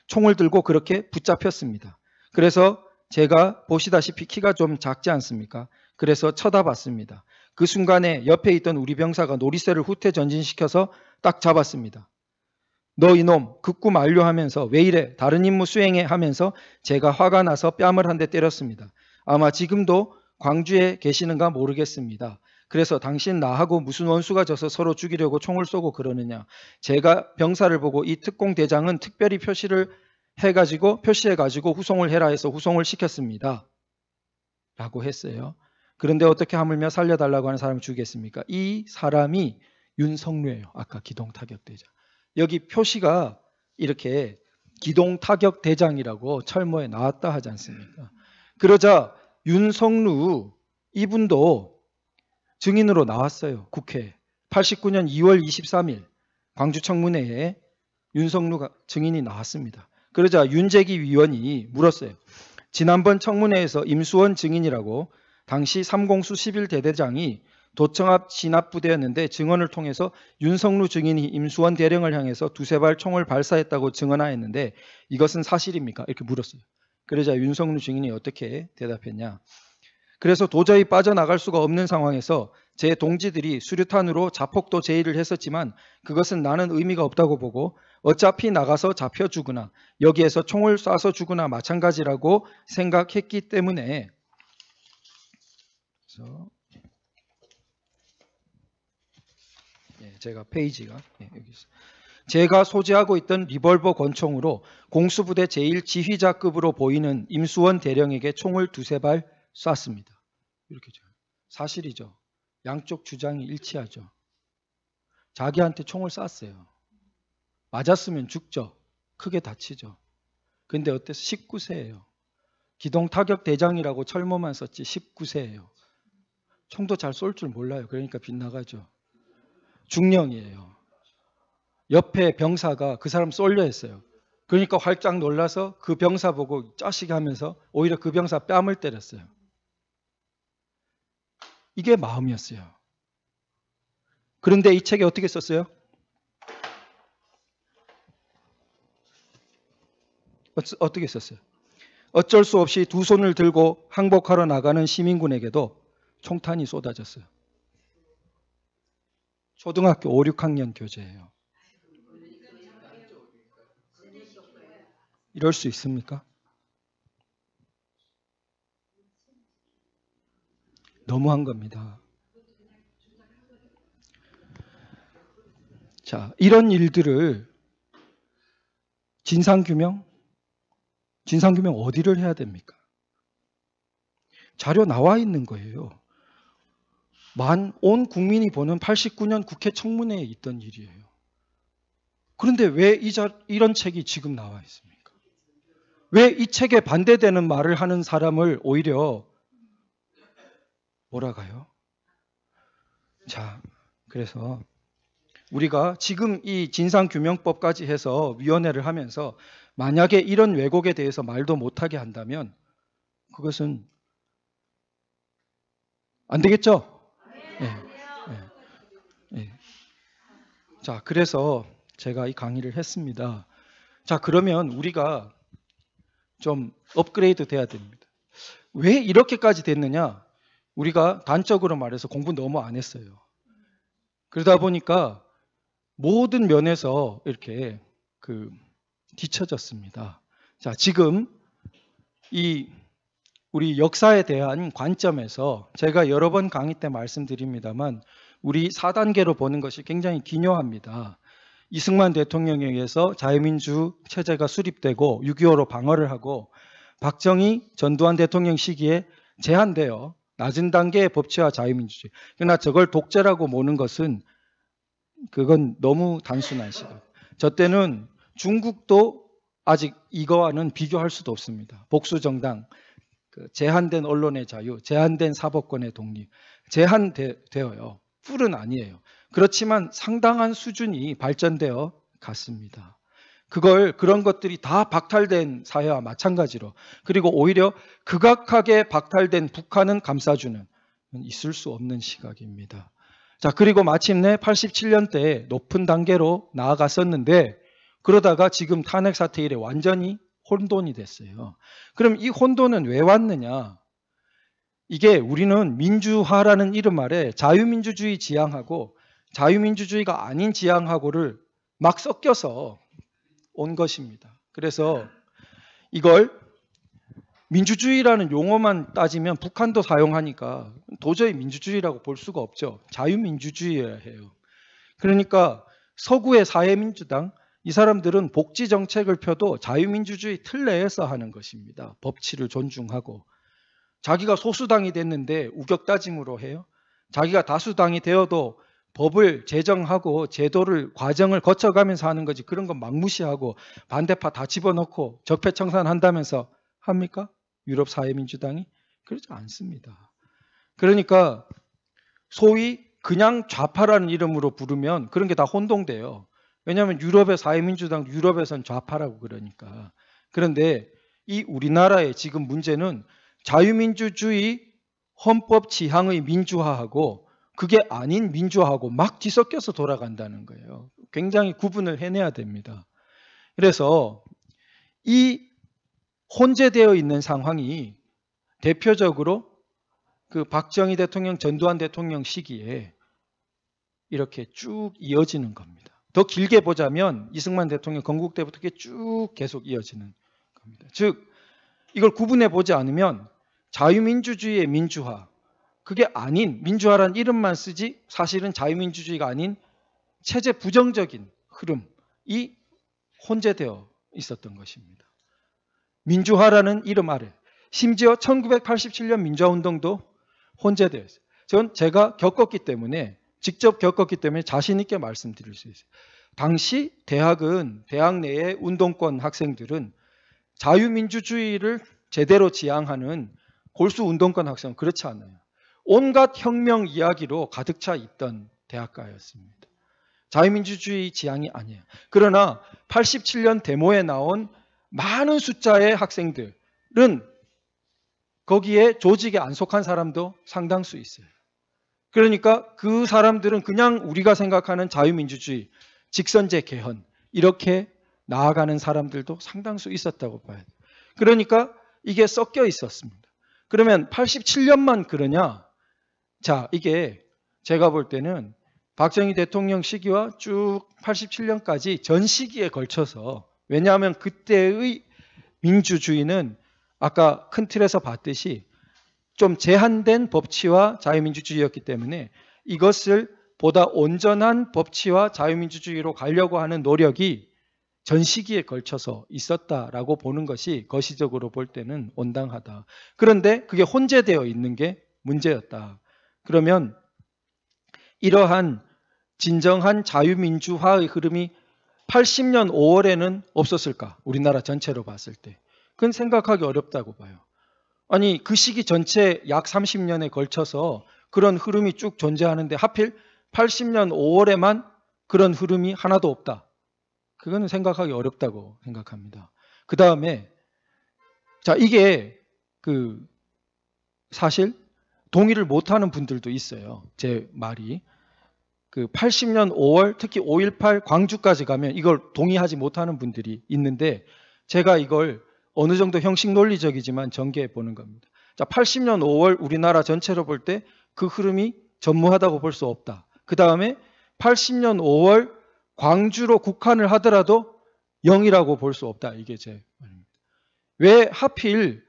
총을 들고 그렇게 붙잡혔습니다. 그래서 제가 보시다시피 키가 좀 작지 않습니까? 그래서 쳐다봤습니다. 그 순간에 옆에 있던 우리 병사가 노리쇠를 후퇴 전진시켜서 딱 잡았습니다. 너 이놈 급구 만료하면서 왜 이래 다른 임무 수행해 하면서 제가 화가 나서 뺨을 한 대 때렸습니다. 아마 지금도 광주에 계시는가 모르겠습니다. 그래서 당신 나하고 무슨 원수가 져서 서로 죽이려고 총을 쏘고 그러느냐. 제가 병사를 보고 이 특공대장은 특별히 표시해가지고 후송을 해라 해서 후송을 시켰습니다. 라고 했어요. 그런데 어떻게 하물며 살려달라고 하는 사람을 죽이겠습니까? 이 사람이 윤석루예요. 아까 기동타격대장. 여기 표시가 이렇게 기동타격대장이라고 철모에 나왔다 하지 않습니까? 그러자 윤석루 이분도 증인으로 나왔어요. 국회에. 89년 2월 23일 광주청문회에 윤석루 증인이 나왔습니다. 그러자 윤재기 위원이 물었어요. 지난번 청문회에서 임수원 증인이라고 당시 3공수 11대대장이 도청 앞 진압부대였는데 증언을 통해서 윤석루 증인이 임수원 대령을 향해서 두세 발 총을 발사했다고 증언하였는데 이것은 사실입니까? 이렇게 물었어요. 그러자 윤석루 증인이 어떻게 대답했냐. 그래서 도저히 빠져나갈 수가 없는 상황에서 제 동지들이 수류탄으로 자폭도 제의를 했었지만 그것은 나는 의미가 없다고 보고 어차피 나가서 잡혀 죽으나 여기에서 총을 쏴서 죽으나 마찬가지라고 생각했기 때문에 그래서 제가 페이지가 여기 있어요. 제가 소지하고 있던 리볼버 권총으로 공수부대 제1지휘자급으로 보이는 임수원 대령에게 총을 2-3발 쐈습니다. 이렇게 사실이죠. 양쪽 주장이 일치하죠. 자기한테 총을 쐈어요. 맞았으면 죽죠. 크게 다치죠. 근데 어때서 19세예요. 기동타격 대장이라고 철모만 썼지 19세예요. 총도 잘 쏠 줄 몰라요. 그러니까 빗나가죠. 중령이에요. 옆에 병사가 그 사람 쏠려 했어요. 그러니까 활짝 놀라서 그 병사 보고 짜식 하면서 오히려 그 병사 뺨을 때렸어요. 이게 마음이었어요. 그런데 이 책에 어떻게 썼어요? 어떻게 썼어요? 어쩔 수 없이 두 손을 들고 항복하러 나가는 시민군에게도 총탄이 쏟아졌어요. 초등학교 5, 6학년 교재예요. 이럴 수 있습니까? 너무한 겁니다. 자, 이런 일들을 진상규명 어디를 해야 됩니까? 자료 나와 있는 거예요. 온 국민이 보는 89년 국회 청문회에 있던 일이에요. 그런데 왜 이런 책이 지금 나와 있습니까? 왜 이 책에 반대되는 말을 하는 사람을 오히려 몰아가요? 자, 그래서 우리가 지금 이 진상규명법까지 해서 위원회를 하면서 만약에 이런 왜곡에 대해서 말도 못하게 한다면 그것은 안 되겠죠? 네. 자, 그래서 제가 이 강의를 했습니다. 자, 그러면 우리가 좀 업그레이드 돼야 됩니다. 왜 이렇게까지 됐느냐? 우리가 단적으로 말해서 공부 너무 안 했어요. 그러다 보니까 모든 면에서 이렇게 뒤처졌습니다. 자, 지금 우리 역사에 대한 관점에서 제가 여러 번 강의 때 말씀드립니다만 우리 4단계로 보는 것이 굉장히 기묘합니다. 이승만 대통령에 의해서 자유민주 체제가 수립되고 6.25로 방어를 하고 박정희, 전두환 대통령 시기에 제한되어 낮은 단계의 법치와 자유민주주의. 그러나 저걸 독재라고 모는 것은 그건 너무 단순한 시각. 저 때는 중국도 아직 이거와는 비교할 수도 없습니다. 복수정당, 제한된 언론의 자유, 제한된 사법권의 독립, 제한되어요. 풀은 아니에요. 그렇지만 상당한 수준이 발전되어 갔습니다. 그런 것들이 다 박탈된 사회와 마찬가지로, 그리고 오히려 극악하게 박탈된 북한은 감싸주는, 있을 수 없는 시각입니다. 자, 그리고 마침내 87년대에 높은 단계로 나아갔었는데 그러다가 지금 탄핵 사태 이래 완전히 혼돈이 됐어요. 그럼 이 혼돈은 왜 왔느냐? 이게 우리는 민주화라는 이름 아래 자유민주주의 지향하고 자유민주주의가 아닌 지향하고를 막 섞여서 온 것입니다. 그래서 이걸 민주주의라는 용어만 따지면 북한도 사용하니까 도저히 민주주의라고 볼 수가 없죠. 자유민주주의여야 해요. 그러니까 서구의 사회민주당, 이 사람들은 복지정책을 펴도 자유민주주의 틀 내에서 하는 것입니다. 법치를 존중하고. 자기가 소수당이 됐는데 우격다짐으로 해요. 자기가 다수당이 되어도 법을 제정하고 제도를 과정을 거쳐가면서 하는 거지, 그런 건 막 무시하고 반대파 다 집어넣고 적폐청산한다면서 합니까? 유럽 사회민주당이? 그렇지 않습니다. 그러니까 소위 그냥 좌파라는 이름으로 부르면 그런 게 다 혼동돼요. 왜냐하면 유럽의 사회민주당, 유럽에선 좌파라고 그러니까. 그런데 이 우리나라의 지금 문제는 자유민주주의 헌법 지향의 민주화하고 그게 아닌 민주화하고 막 뒤섞여서 돌아간다는 거예요. 굉장히 구분을 해내야 됩니다. 그래서 이 혼재되어 있는 상황이 대표적으로 그 박정희 대통령, 전두환 대통령 시기에 이렇게 쭉 이어지는 겁니다. 더 길게 보자면 이승만 대통령 건국 때부터 이렇게 쭉 계속 이어지는 겁니다. 즉 이걸 구분해 보지 않으면 자유민주주의의 민주화, 그게 아닌, 민주화란 이름만 쓰지 사실은 자유민주주의가 아닌 체제 부정적인 흐름이 혼재되어 있었던 것입니다. 민주화라는 이름 아래 심지어 1987년 민주화운동도 혼재되어 있어요. 전 제가 겪었기 때문에 직접 겪었기 때문에 자신 있게 말씀드릴 수 있어요. 당시 대학 내의 운동권 학생들은 자유민주주의를 제대로 지향하는 골수 운동권 학생은 그렇지 않아요. 온갖 혁명 이야기로 가득 차 있던 대학가였습니다. 자유민주주의 지향이 아니에요. 그러나 87년 데모에 나온 많은 숫자의 학생들은 거기에 조직에 안 속한 사람도 상당수 있어요. 그러니까 그 사람들은 그냥 우리가 생각하는 자유민주주의, 직선제 개헌 이렇게 나아가는 사람들도 상당수 있었다고 봐야 돼요. 그러니까 이게 섞여 있었습니다. 그러면 87년만 그러냐? 자, 이게 제가 볼 때는 박정희 대통령 시기와 쭉 87년까지 전 시기에 걸쳐서, 왜냐하면 그때의 민주주의는 아까 큰 틀에서 봤듯이 좀 제한된 법치와 자유민주주의였기 때문에 이것을 보다 온전한 법치와 자유민주주의로 가려고 하는 노력이 전 시기에 걸쳐서 있었다라고 보는 것이 거시적으로 볼 때는 온당하다. 그런데 그게 혼재되어 있는 게 문제였다. 그러면 이러한 진정한 자유민주화의 흐름이 80년 5월에는 없었을까? 우리나라 전체로 봤을 때. 그건 생각하기 어렵다고 봐요. 아니, 그 시기 전체 약 30년에 걸쳐서 그런 흐름이 쭉 존재하는데 하필 80년 5월에만 그런 흐름이 하나도 없다. 그거는 생각하기 어렵다고 생각합니다. 그 다음에 자, 이게 사실 동의를 못하는 분들도 있어요. 제 말이. 80년 5월 특히 5.18 광주까지 가면 이걸 동의하지 못하는 분들이 있는데 제가 이걸 어느 정도 형식 논리적이지만 전개해 보는 겁니다. 자, 80년 5월 우리나라 전체로 볼 때 그 흐름이 전무하다고 볼 수 없다. 그 다음에 80년 5월 광주로 국한을 하더라도 0이라고 볼 수 없다. 이게 제 말입니다. 왜 하필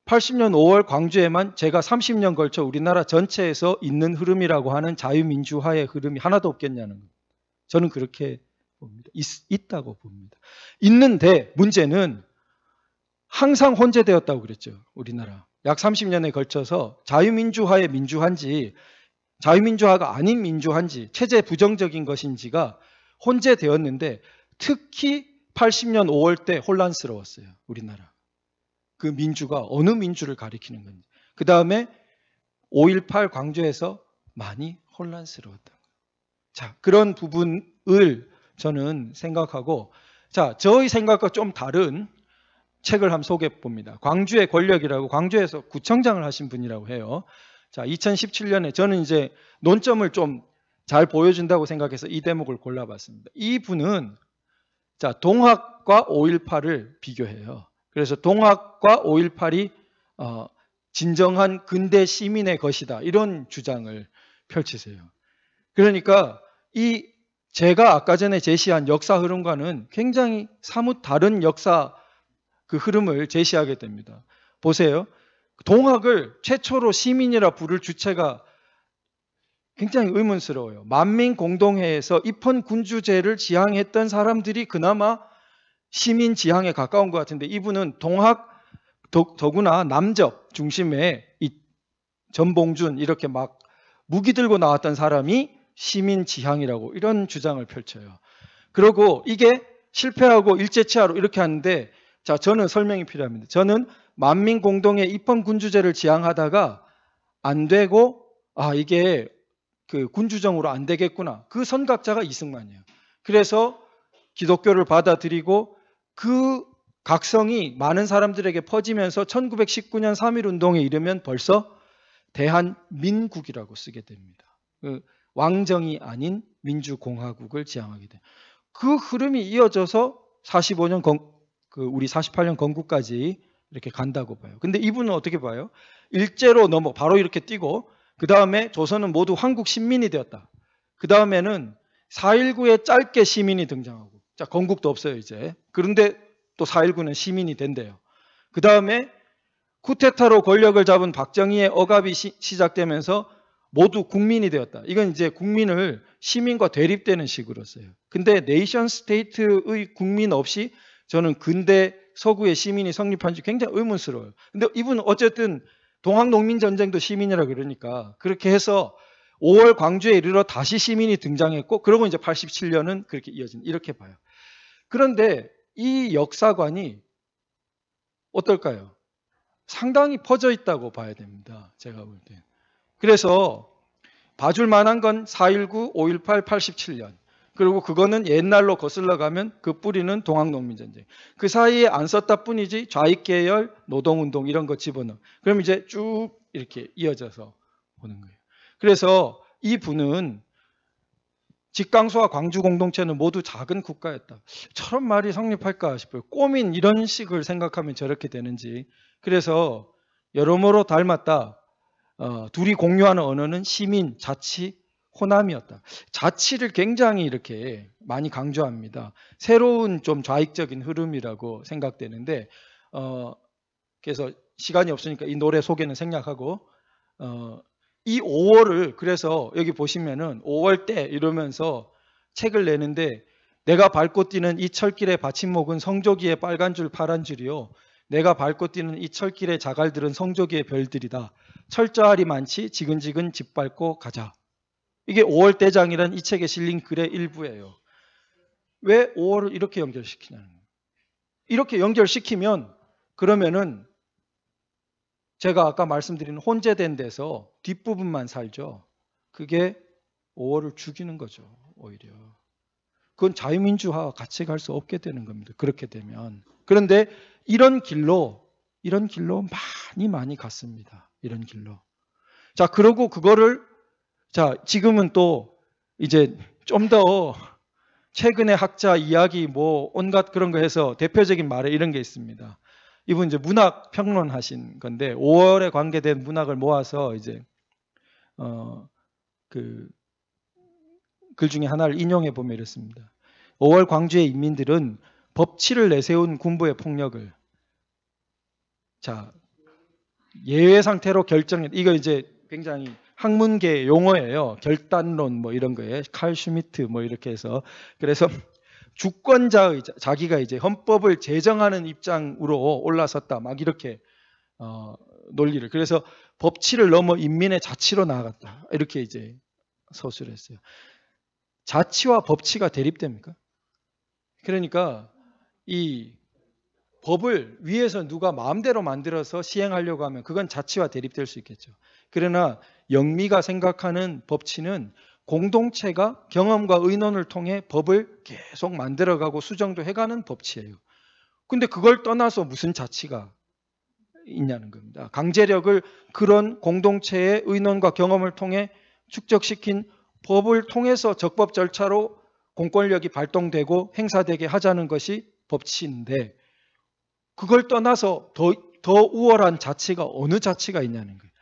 80년 5월 광주에만 제가 30년 걸쳐 우리나라 전체에서 있는 흐름이라고 하는 자유민주화의 흐름이 하나도 없겠냐는 거예요. 저는 그렇게 봅니다. 있다고 봅니다. 있는데 문제는 항상 혼재되었다고 그랬죠. 우리나라. 약 30년에 걸쳐서 자유민주화의 민주화인지 자유민주화가 아닌 민주화인지 체제 부정적인 것인지가 혼재되었는데 특히 80년 5월 때 혼란스러웠어요. 우리나라. 그 민주가 어느 민주를 가리키는 건지. 그 다음에 5.18 광주에서 많이 혼란스러웠던 거예요. 자, 그런 부분을 저는 생각하고, 자, 저의 생각과 좀 다른 책을 한번 소개해 봅니다. 광주의 권력이라고, 광주에서 구청장을 하신 분이라고 해요. 자, 2017년에 저는 이제 논점을 좀 잘 보여준다고 생각해서 이 대목을 골라봤습니다. 이 분은 자, 동학과 5.18을 비교해요. 그래서 동학과 5.18이 진정한 근대 시민의 것이다. 이런 주장을 펼치세요. 그러니까 제가 아까 전에 제시한 역사 흐름과는 굉장히 사뭇 다른 역사 그 흐름을 제시하게 됩니다. 보세요. 동학을 최초로 시민이라 부를 주체가 굉장히 의문스러워요. 만민공동회에서 입헌군주제를 지향했던 사람들이 그나마 시민 지향에 가까운 것 같은데 이분은 동학 더구나 남적 중심의 이 전봉준 이렇게 막 무기 들고 나왔던 사람이 시민 지향이라고 이런 주장을 펼쳐요. 그리고 이게 실패하고 일제치하로 이렇게 하는데 자, 저는 설명이 필요합니다. 저는 만민공동의 입헌군주제를 지향하다가 안 되고 이게 그 군주정으로 안 되겠구나. 그 선각자가 이승만이에요. 그래서 기독교를 받아들이고 그 각성이 많은 사람들에게 퍼지면서 1919년 3.1운동에 이르면 벌써 대한민국이라고 쓰게 됩니다. 왕정이 아닌 민주공화국을 지향하게 돼요. 그 흐름이 이어져서 45년 우리 48년 건국까지 이렇게 간다고 봐요. 근데 이분은 어떻게 봐요? 일제로 바로 이렇게 뛰고 그 다음에 조선은 모두 한국 신민이 되었다. 그 다음에는 4.19에 짧게 시민이 등장하고 자, 건국도 없어요 이제. 그런데 또 4.19는 시민이 된대요. 그 다음에 쿠데타로 권력을 잡은 박정희의 억압이 시작되면서 모두 국민이 되었다. 이건 이제 국민을 시민과 대립되는 식으로 써요. 근데 네이션 스테이트의 국민 없이 저는 근대 서구의 시민이 성립한 지 굉장히 의문스러워요. 근데 이분은 어쨌든 동학농민전쟁도 시민이라 그러니까 그렇게 해서 5월 광주에 이르러 다시 시민이 등장했고 그러고 이제 87년은 그렇게 이어진 이렇게 봐요. 그런데 이 역사관이 어떨까요? 상당히 퍼져 있다고 봐야 됩니다. 제가 볼 때. 그래서 봐줄 만한 건 4.19, 5.18, 87년. 그리고 그거는 옛날로 거슬러 가면 그 뿌리는 동학농민전쟁. 그 사이에 안 썼다 뿐이지 좌익계열, 노동운동 이런 거 집어넣어. 그럼 이제 쭉 이렇게 이어져서 보는 거예요. 그래서 이 분은 직강수와 광주 공동체는 모두 작은 국가였다. 저런 말이 성립할까 싶어요. 꼬민 이런 식을 생각하면 저렇게 되는지. 그래서 여러모로 닮았다. 둘이 공유하는 언어는 시민, 자치, 호남이었다. 자치를 굉장히 이렇게 많이 강조합니다. 새로운 좀 좌익적인 흐름이라고 생각되는데 그래서 시간이 없으니까 이 노래 소개는 생략하고 이 5월을 그래서 여기 보시면은 5월 때 이러면서 책을 내는데 내가 밟고 뛰는 이 철길의 받침목은 성조기의 빨간 줄 파란 줄이요. 내가 밟고 뛰는 이 철길의 자갈들은 성조기의 별들이다. 철저하리 많지 지근지근 집 밟고 가자. 이게 5월 대장이란 이 책에 실린 글의 일부예요. 왜 5월을 이렇게 연결시키냐는 거예요. 이렇게 연결시키면 그러면은 제가 아까 말씀드린 혼재된 데서 뒷부분만 살죠. 그게 5월을 죽이는 거죠. 오히려. 그건 자유민주화와 같이 갈 수 없게 되는 겁니다. 그렇게 되면. 그런데 이런 길로 많이 갔습니다. 이런 길로. 자, 그러고 그거를 자, 지금은 또 이제 좀 더 최근의 학자 이야기 뭐 온갖 그런 거 해서 대표적인 말에 이런 게 있습니다. 이분 이제 문학 평론하신 건데 5월에 관계된 문학을 모아서 이제 그 글 중에 하나를 인용해 보면 이렇습니다. 5월 광주의 인민들은 법치를 내세운 군부의 폭력을 자 예외 상태로 결정했. 이거 이제 굉장히 학문계 용어예요. 결단론 뭐 이런 거에 칼 슈미트 뭐 이렇게 해서 그래서 주권자의 자기가 이제 헌법을 제정하는 입장으로 올라섰다. 막 이렇게 논리를. 그래서 법치를 넘어 인민의 자치로 나아갔다. 이렇게 이제 서술을 했어요. 자치와 법치가 대립됩니까? 그러니까 이 법을 위에서 누가 마음대로 만들어서 시행하려고 하면 그건 자치와 대립될 수 있겠죠. 그러나 영미가 생각하는 법치는 공동체가 경험과 의논을 통해 법을 계속 만들어가고 수정도 해가는 법치예요. 근데 그걸 떠나서 무슨 자치가 있냐는 겁니다. 강제력을 그런 공동체의 의논과 경험을 통해 축적시킨 법을 통해서 적법 절차로 공권력이 발동되고 행사되게 하자는 것이 법치인데 그걸 떠나서 더 우월한 자치가 어느 자치가 있냐는 거예요.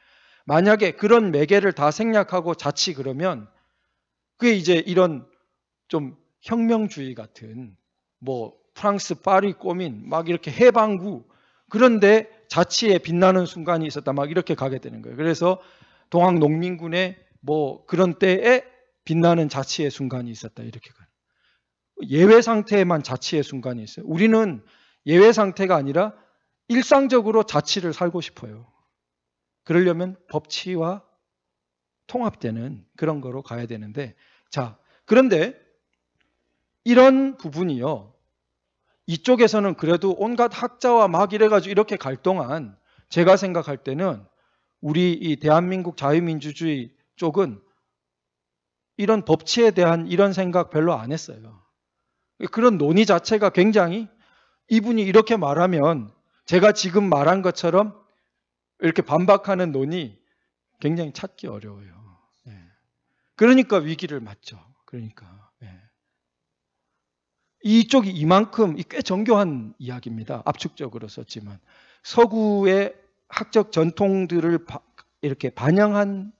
만약에 그런 매개를 다 생략하고 자치 그러면 그게 이제 이런 좀 혁명주의 같은 뭐 프랑스 파리 꼬민 막 이렇게 해방구 그런데 자치에 빛나는 순간이 있었다 막 이렇게 가게 되는 거예요. 그래서 동학농민군의 뭐 그런 때에 빛나는 자치의 순간이 있었다 이렇게 가요. 예외 상태에만 자치의 순간이 있어요. 우리는 예외 상태가 아니라 일상적으로 자치를 살고 싶어요. 그러려면 법치와 통합되는 그런 거로 가야 되는데 자 그런데 이런 부분이요. 이쪽에서는 그래도 온갖 학자와 막 이래가지고 이렇게 갈 동안 제가 생각할 때는 우리 이 대한민국 자유민주주의 쪽은 이런 법치에 대한 이런 생각 별로 안 했어요. 그런 논의 자체가 굉장히 이분이 이렇게 말하면 제가 지금 말한 것처럼 이렇게 반박하는 논의 굉장히 찾기 어려워요. 그러니까 위기를 맞죠. 그러니까 이쪽이 이만큼 꽤 정교한 이야기입니다. 압축적으로 썼지만 서구의 학적 전통들을 이렇게 반영한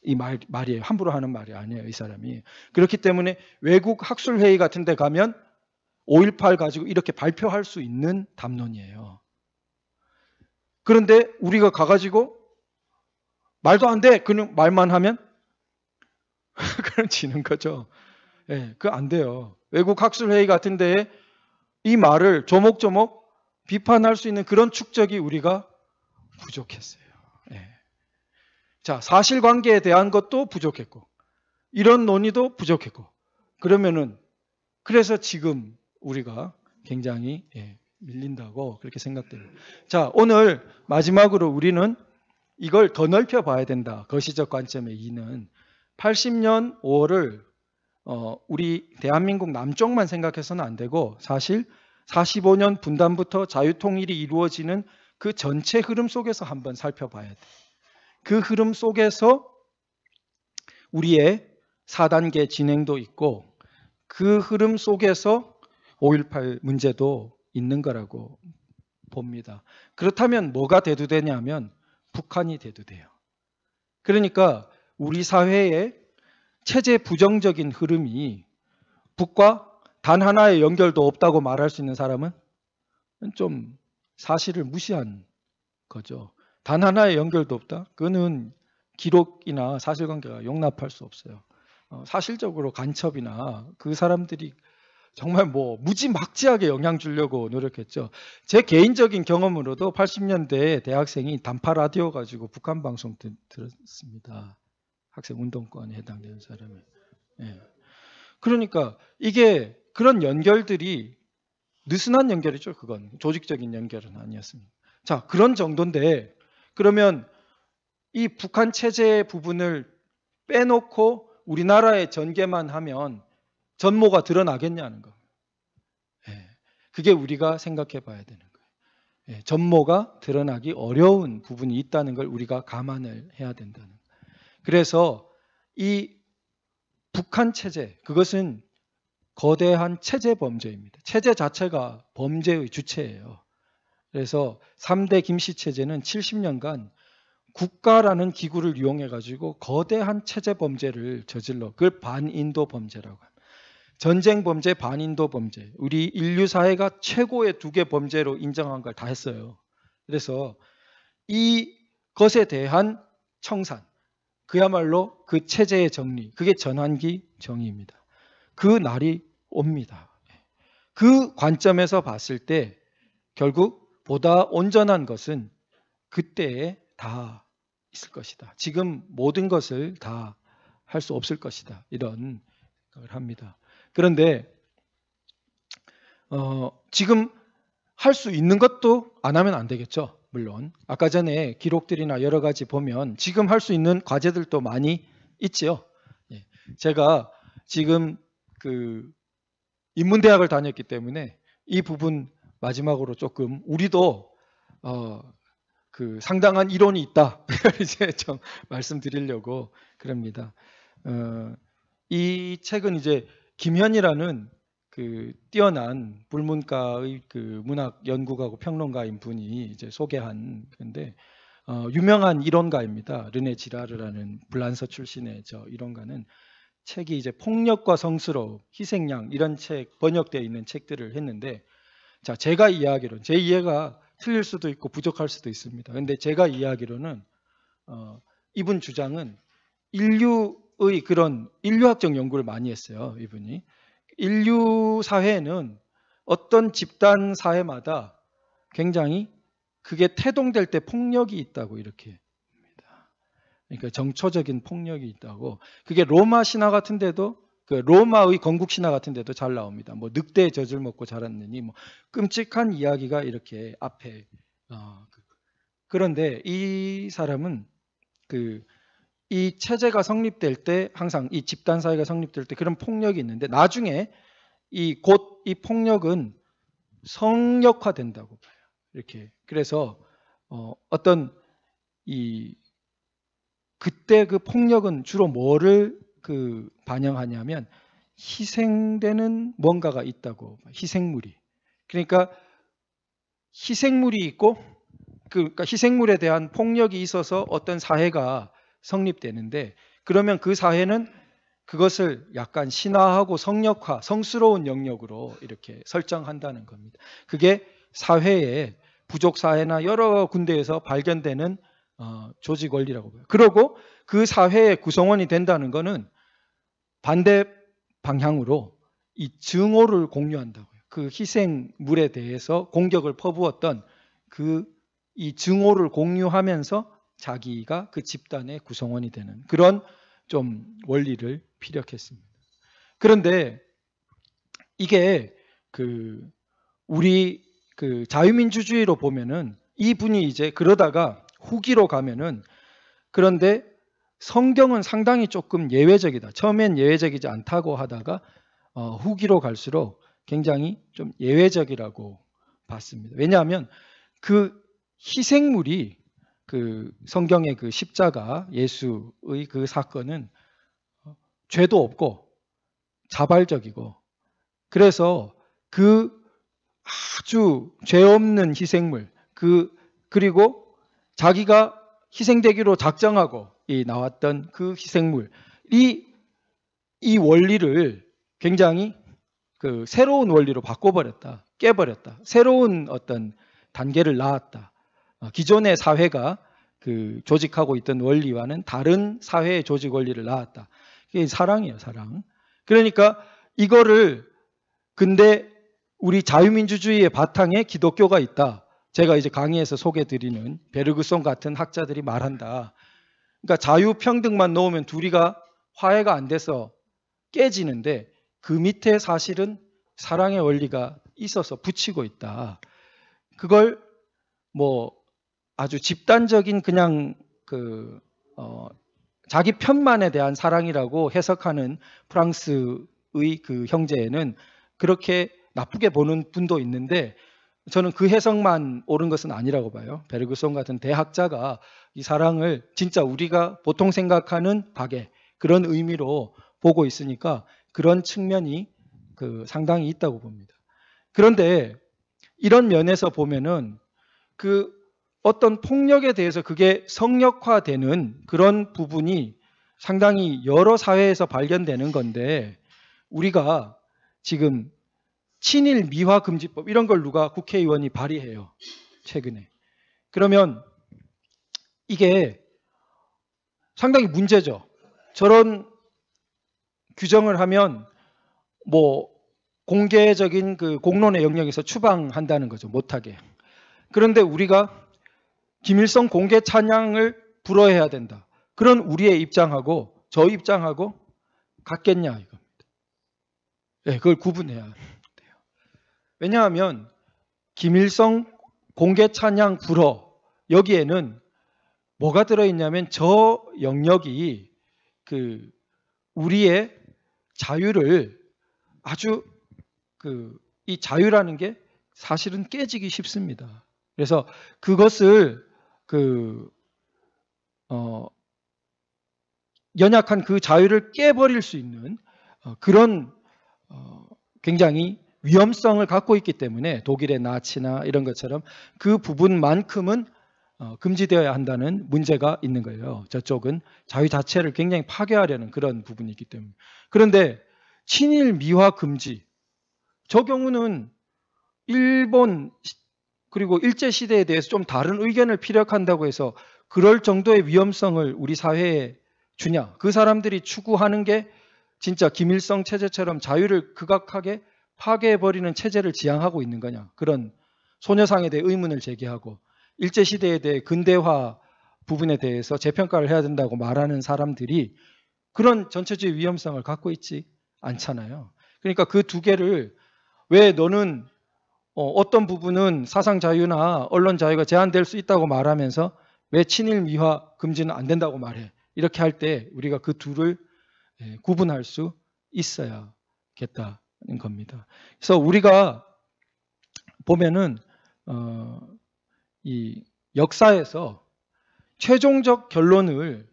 이 말이에요. 함부로 하는 말이 아니에요. 이 사람이. 그렇기 때문에 외국 학술회의 같은 데 가면 5.18 가지고 이렇게 발표할 수 있는 담론이에요. 그런데 우리가 가가지고 말도 안 돼. 그냥 말만 하면 지는 거죠. 예, 그거 안 돼요. 외국 학술회의 같은 데에 이 말을 조목조목 비판할 수 있는 그런 축적이 우리가 부족했어요. 예. 자, 사실관계에 대한 것도 부족했고 이런 논의도 부족했고 그러면은 그래서 지금 우리가 굉장히 밀린다고 그렇게 생각됩니다. 자, 오늘 마지막으로 우리는 이걸 더 넓혀 봐야 된다. 거시적 관점의 이는 80년 5월을 우리 대한민국 남쪽만 생각해서는 안 되고 사실 45년 분단부터 자유통일이 이루어지는 그 전체 흐름 속에서 한번 살펴봐야 돼. 그 흐름 속에서 우리의 4단계 진행도 있고 그 흐름 속에서 5.18 문제도 있는 거라고 봅니다. 그렇다면 뭐가 대두되냐면 북한이 대두돼요. 그러니까 우리 사회의 체제 부정적인 흐름이 북과 단 하나의 연결도 없다고 말할 수 있는 사람은 좀 사실을 무시한 거죠. 단 하나의 연결도 없다? 그거는 기록이나 사실관계가 용납할 수 없어요. 사실적으로 간첩이나 그 사람들이 정말 뭐 무지막지하게 영향 주려고 노력했죠. 제 개인적인 경험으로도 80년대에 대학생이 단파 라디오 가지고 북한 방송 들었습니다. 학생 운동권에 해당되는 사람이. 예. 그러니까 이게 그런 연결들이 느슨한 연결이죠. 그건 조직적인 연결은 아니었습니다. 자, 그런 정도인데 그러면 이 북한 체제 부분을 빼놓고 우리나라의 전개만 하면 전모가 드러나겠냐는 거. 그게 우리가 생각해 봐야 되는 거예요. 전모가 드러나기 어려운 부분이 있다는 걸 우리가 감안을 해야 된다는 거예요. 그래서 이 북한 체제, 그것은 거대한 체제 범죄입니다. 체제 자체가 범죄의 주체예요. 그래서 3대 김씨 체제는 70년간 국가라는 기구를 이용해 가지고 거대한 체제 범죄를 저질러 그걸 반인도 범죄라고 합니다. 전쟁 범죄, 반인도 범죄. 우리 인류 사회가 최고의 2개 범죄로 인정한 걸 다 했어요. 그래서 이 것에 대한 청산, 그야말로 그 체제의 정리, 그게 전환기 정의입니다. 그 날이 옵니다. 그 관점에서 봤을 때 결국 보다 온전한 것은 그때에 다 있을 것이다. 지금 모든 것을 다 할 수 없을 것이다. 이런 생각을 합니다. 그런데 지금 할 수 있는 것도 안 하면 안 되겠죠. 물론 아까 전에 기록들이나 여러 가지 보면 지금 할 수 있는 과제들도 많이 있지요. 제가 지금 그 인문대학을 다녔기 때문에 이 부분 마지막으로 조금 우리도 그 상당한 이론이 있다 이제 좀 말씀드리려고 그럽니다. 이 책은 이제 김현이라는 그 뛰어난 불문과의 그 문학 연구가고 평론가인 분이 이제 소개한 건데 유명한 이론가입니다. 르네 지라르라는 불란서 출신의 저 이론가는 책이 이제 폭력과 성스러움, 희생양 이런 책 번역되어 있는 책들을 했는데 자 제가 이해하기로는 제 이해가 틀릴 수도 있고 부족할 수도 있습니다. 그런데 제가 이해하기로는 이분 주장은 인류의 그런 인류학적 연구를 많이 했어요. 이분이 인류 사회는 어떤 집단 사회마다 굉장히 그게 태동될 때 폭력이 있다고 이렇게 봅니다. 그러니까 정초적인 폭력이 있다고. 그게 로마 신화 같은 데도 그 로마의 건국 신화 같은 데도 잘 나옵니다. 뭐 늑대의 젖을 먹고 자랐느니 뭐 끔찍한 이야기가 이렇게 앞에 그런데 이 사람은 이 체제가 성립될 때 항상 이 집단 사회가 성립될 때 그런 폭력이 있는데 나중에 곧 이 폭력은 성역화된다고 봐요. 이렇게 그래서 어떤 그때 그 폭력은 주로 뭐를 반영하냐면 희생되는 뭔가가 있다고 봐요. 희생물이. 그러니까 희생물이 있고 그러니까 희생물에 대한 폭력이 있어서 어떤 사회가 성립되는데 그러면 그 사회는 그것을 약간 신화하고 성역화, 성스러운 영역으로 이렇게 설정한다는 겁니다. 그게 사회의 부족 사회나 여러 군데에서 발견되는 조직 원리라고 봐요. 그리고 그 사회의 구성원이 된다는 것은 반대 방향으로 이 증오를 공유한다고요. 그 희생물에 대해서 공격을 퍼부었던 이 증오를 공유하면서 자기가 그 집단의 구성원이 되는 그런 좀 원리를 피력했습니다. 그런데 이게 우리 자유민주주의로 보면은 이분이 이제 그러다가 후기로 가면은 그런데 성경은 상당히 조금 예외적이다. 처음엔 예외적이지 않다고 하다가 후기로 갈수록 굉장히 좀 예외적이라고 봤습니다. 왜냐하면 그 희생물이 성경의 그 십자가 예수의 그 사건은 죄도 없고 자발적이고 그래서 그 아주 죄 없는 희생물 그리고 자기가 희생되기로 작정하고 나왔던 그 희생물 이 원리를 굉장히 새로운 원리로 바꿔버렸다, 깨버렸다. 새로운 어떤 단계를 낳았다. 기존의 사회가 조직하고 있던 원리와는 다른 사회의 조직 원리를 낳았다. 이게 사랑이에요, 사랑. 그러니까 이거를 근데 우리 자유민주주의의 바탕에 기독교가 있다. 제가 이제 강의에서 소개드리는 베르그송 같은 학자들이 말한다. 그러니까 자유평등만 놓으면 둘이가 화해가 안 돼서 깨지는데 그 밑에 사실은 사랑의 원리가 있어서 붙이고 있다. 그걸 뭐 아주 집단적인 그냥 자기 편만에 대한 사랑이라고 해석하는 프랑스의 그 형제에는 그렇게 나쁘게 보는 분도 있는데 저는 그 해석만 옳은 것은 아니라고 봐요. 베르그송 같은 대학자가 이 사랑을 진짜 우리가 보통 생각하는 박애 그런 의미로 보고 있으니까 그런 측면이 상당히 있다고 봅니다. 그런데 이런 면에서 보면은 어떤 폭력에 대해서 그게 성역화되는 그런 부분이 상당히 여러 사회에서 발견되는 건데 우리가 지금 친일 미화 금지법 이런 걸 누가 국회의원이 발의해요. 최근에. 그러면 이게 상당히 문제죠. 저런 규정을 하면 뭐 공개적인 공론의 영역에서 추방한다는 거죠. 못하게. 그런데 우리가 김일성 공개 찬양을 불허해야 된다. 그런 우리의 입장하고 저 입장하고 같겠냐 이겁니다. 네, 그걸 구분해야 돼요. 왜냐하면 김일성 공개 찬양 불허 여기에는 뭐가 들어있냐면 저 영역이 우리의 자유를 아주 이 자유라는 게 사실은 깨지기 쉽습니다. 그래서 그것을 연약한 그 자유를 깨버릴 수 있는 그런 굉장히 위험성을 갖고 있기 때문에 독일의 나치나 이런 것처럼 그 부분만큼은 금지되어야 한다는 문제가 있는 거예요. 저쪽은 자유 자체를 굉장히 파괴하려는 그런 부분이 있기 때문에. 그런데 친일 미화 금지 저 경우는 일본 그리고 일제시대에 대해서 좀 다른 의견을 피력한다고 해서 그럴 정도의 위험성을 우리 사회에 주냐. 그 사람들이 추구하는 게 진짜 김일성 체제처럼 자유를 극악하게 파괴해버리는 체제를 지향하고 있는 거냐. 그런 소녀상에 대해 의문을 제기하고 일제시대에 대해 근대화 부분에 대해서 재평가를 해야 된다고 말하는 사람들이 그런 전체주의 위험성을 갖고 있지 않잖아요. 그러니까 그 두 개를 왜 너는 어떤 부분은 사상 자유나 언론 자유가 제한될 수 있다고 말하면서 왜 친일 미화 금지는 안 된다고 말해. 이렇게 할 때 우리가 그 둘을 구분할 수 있어야겠다는 겁니다. 그래서 우리가 보면은 이 역사에서 최종적 결론을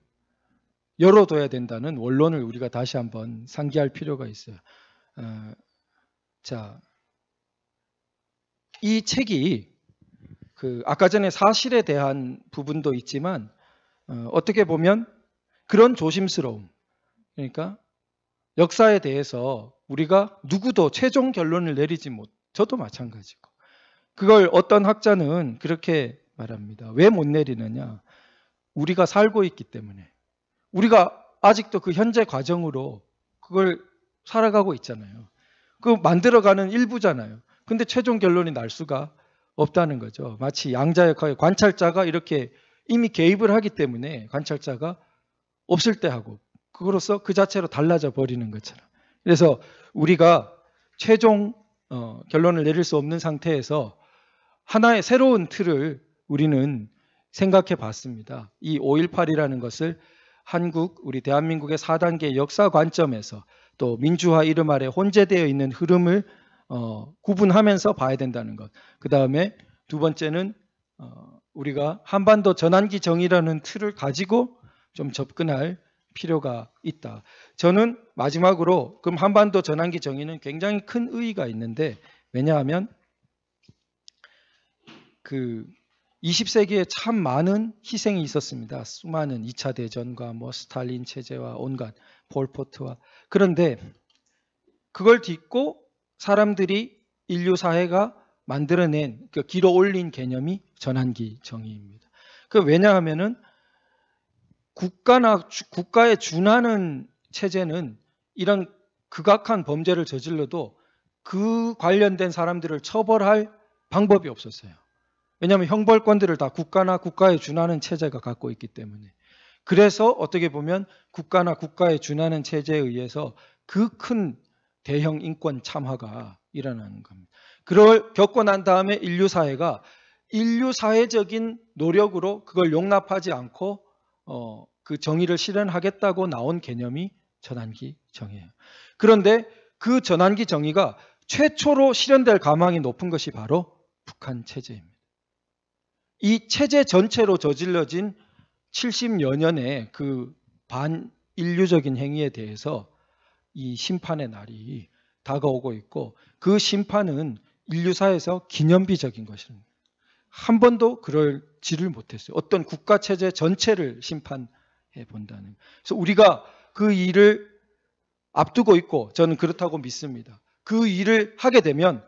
열어둬야 된다는 원론을 우리가 다시 한번 상기할 필요가 있어요. 자, 이 책이 아까 전에 사실에 대한 부분도 있지만 어떻게 보면 그런 조심스러움, 그러니까 역사에 대해서 우리가 누구도 최종 결론을 내리지 못, 저도 마찬가지고 그걸 어떤 학자는 그렇게 말합니다. 왜 못 내리느냐? 우리가 살고 있기 때문에. 우리가 아직도 그 현재 과정으로 그걸 살아가고 있잖아요. 그 만들어가는 일부잖아요. 근데 최종 결론이 날 수가 없다는 거죠. 마치 양자 역할, 관찰자가 이렇게 이미 개입을 하기 때문에 관찰자가 없을 때 하고 그로써 그 자체로 달라져 버리는 것처럼. 그래서 우리가 최종 결론을 내릴 수 없는 상태에서 하나의 새로운 틀을 우리는 생각해 봤습니다. 이 5.18이라는 것을 우리 대한민국의 4단계 역사 관점에서 또 민주화 이름 아래 혼재되어 있는 흐름을 구분하면서 봐야 된다는 것. 그 다음에 두 번째는 우리가 한반도 전환기 정의라는 틀을 가지고 좀 접근할 필요가 있다. 저는 마지막으로 그럼 한반도 전환기 정의는 굉장히 큰 의의가 있는데 왜냐하면 그 20세기에 참 많은 희생이 있었습니다. 수많은 2차 대전과 뭐 스탈린 체제와 온갖 폴포트와 그런데 그걸 딛고 사람들이 인류 사회가 만들어낸 그 길어 올린 개념이 전환기 정의입니다. 그 왜냐하면은 국가에 준하는 체제는 이런 극악한 범죄를 저질러도 그 관련된 사람들을 처벌할 방법이 없었어요. 왜냐하면 형벌권들을 다 국가나 국가에 준하는 체제가 갖고 있기 때문에. 그래서 어떻게 보면 국가나 국가에 준하는 체제에 의해서 그 큰 대형 인권 참화가 일어나는 겁니다. 그걸 겪고 난 다음에 인류 사회가 인류 사회적인 노력으로 그걸 용납하지 않고 그 정의를 실현하겠다고 나온 개념이 전환기 정의예요. 그런데 그 전환기 정의가 최초로 실현될 가망이 높은 것이 바로 북한 체제입니다. 이 체제 전체로 저질러진 70여 년의 그 반인류적인 행위에 대해서 이 심판의 날이 다가오고 있고 그 심판은 인류사에서 기념비적인 것입니다. 한 번도 그럴지를 못했어요. 어떤 국가 체제 전체를 심판해 본다는. 그래서 우리가 그 일을 앞두고 있고 저는 그렇다고 믿습니다. 그 일을 하게 되면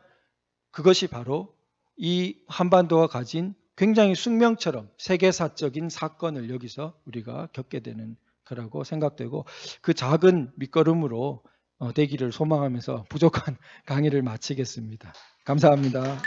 그것이 바로 이 한반도가 가진 굉장히 숙명처럼 세계사적인 사건을 여기서 우리가 겪게 되는 거라고 생각되고 그 작은 밑거름으로 되기를 소망하면서 부족한 강의를 마치겠습니다. 감사합니다.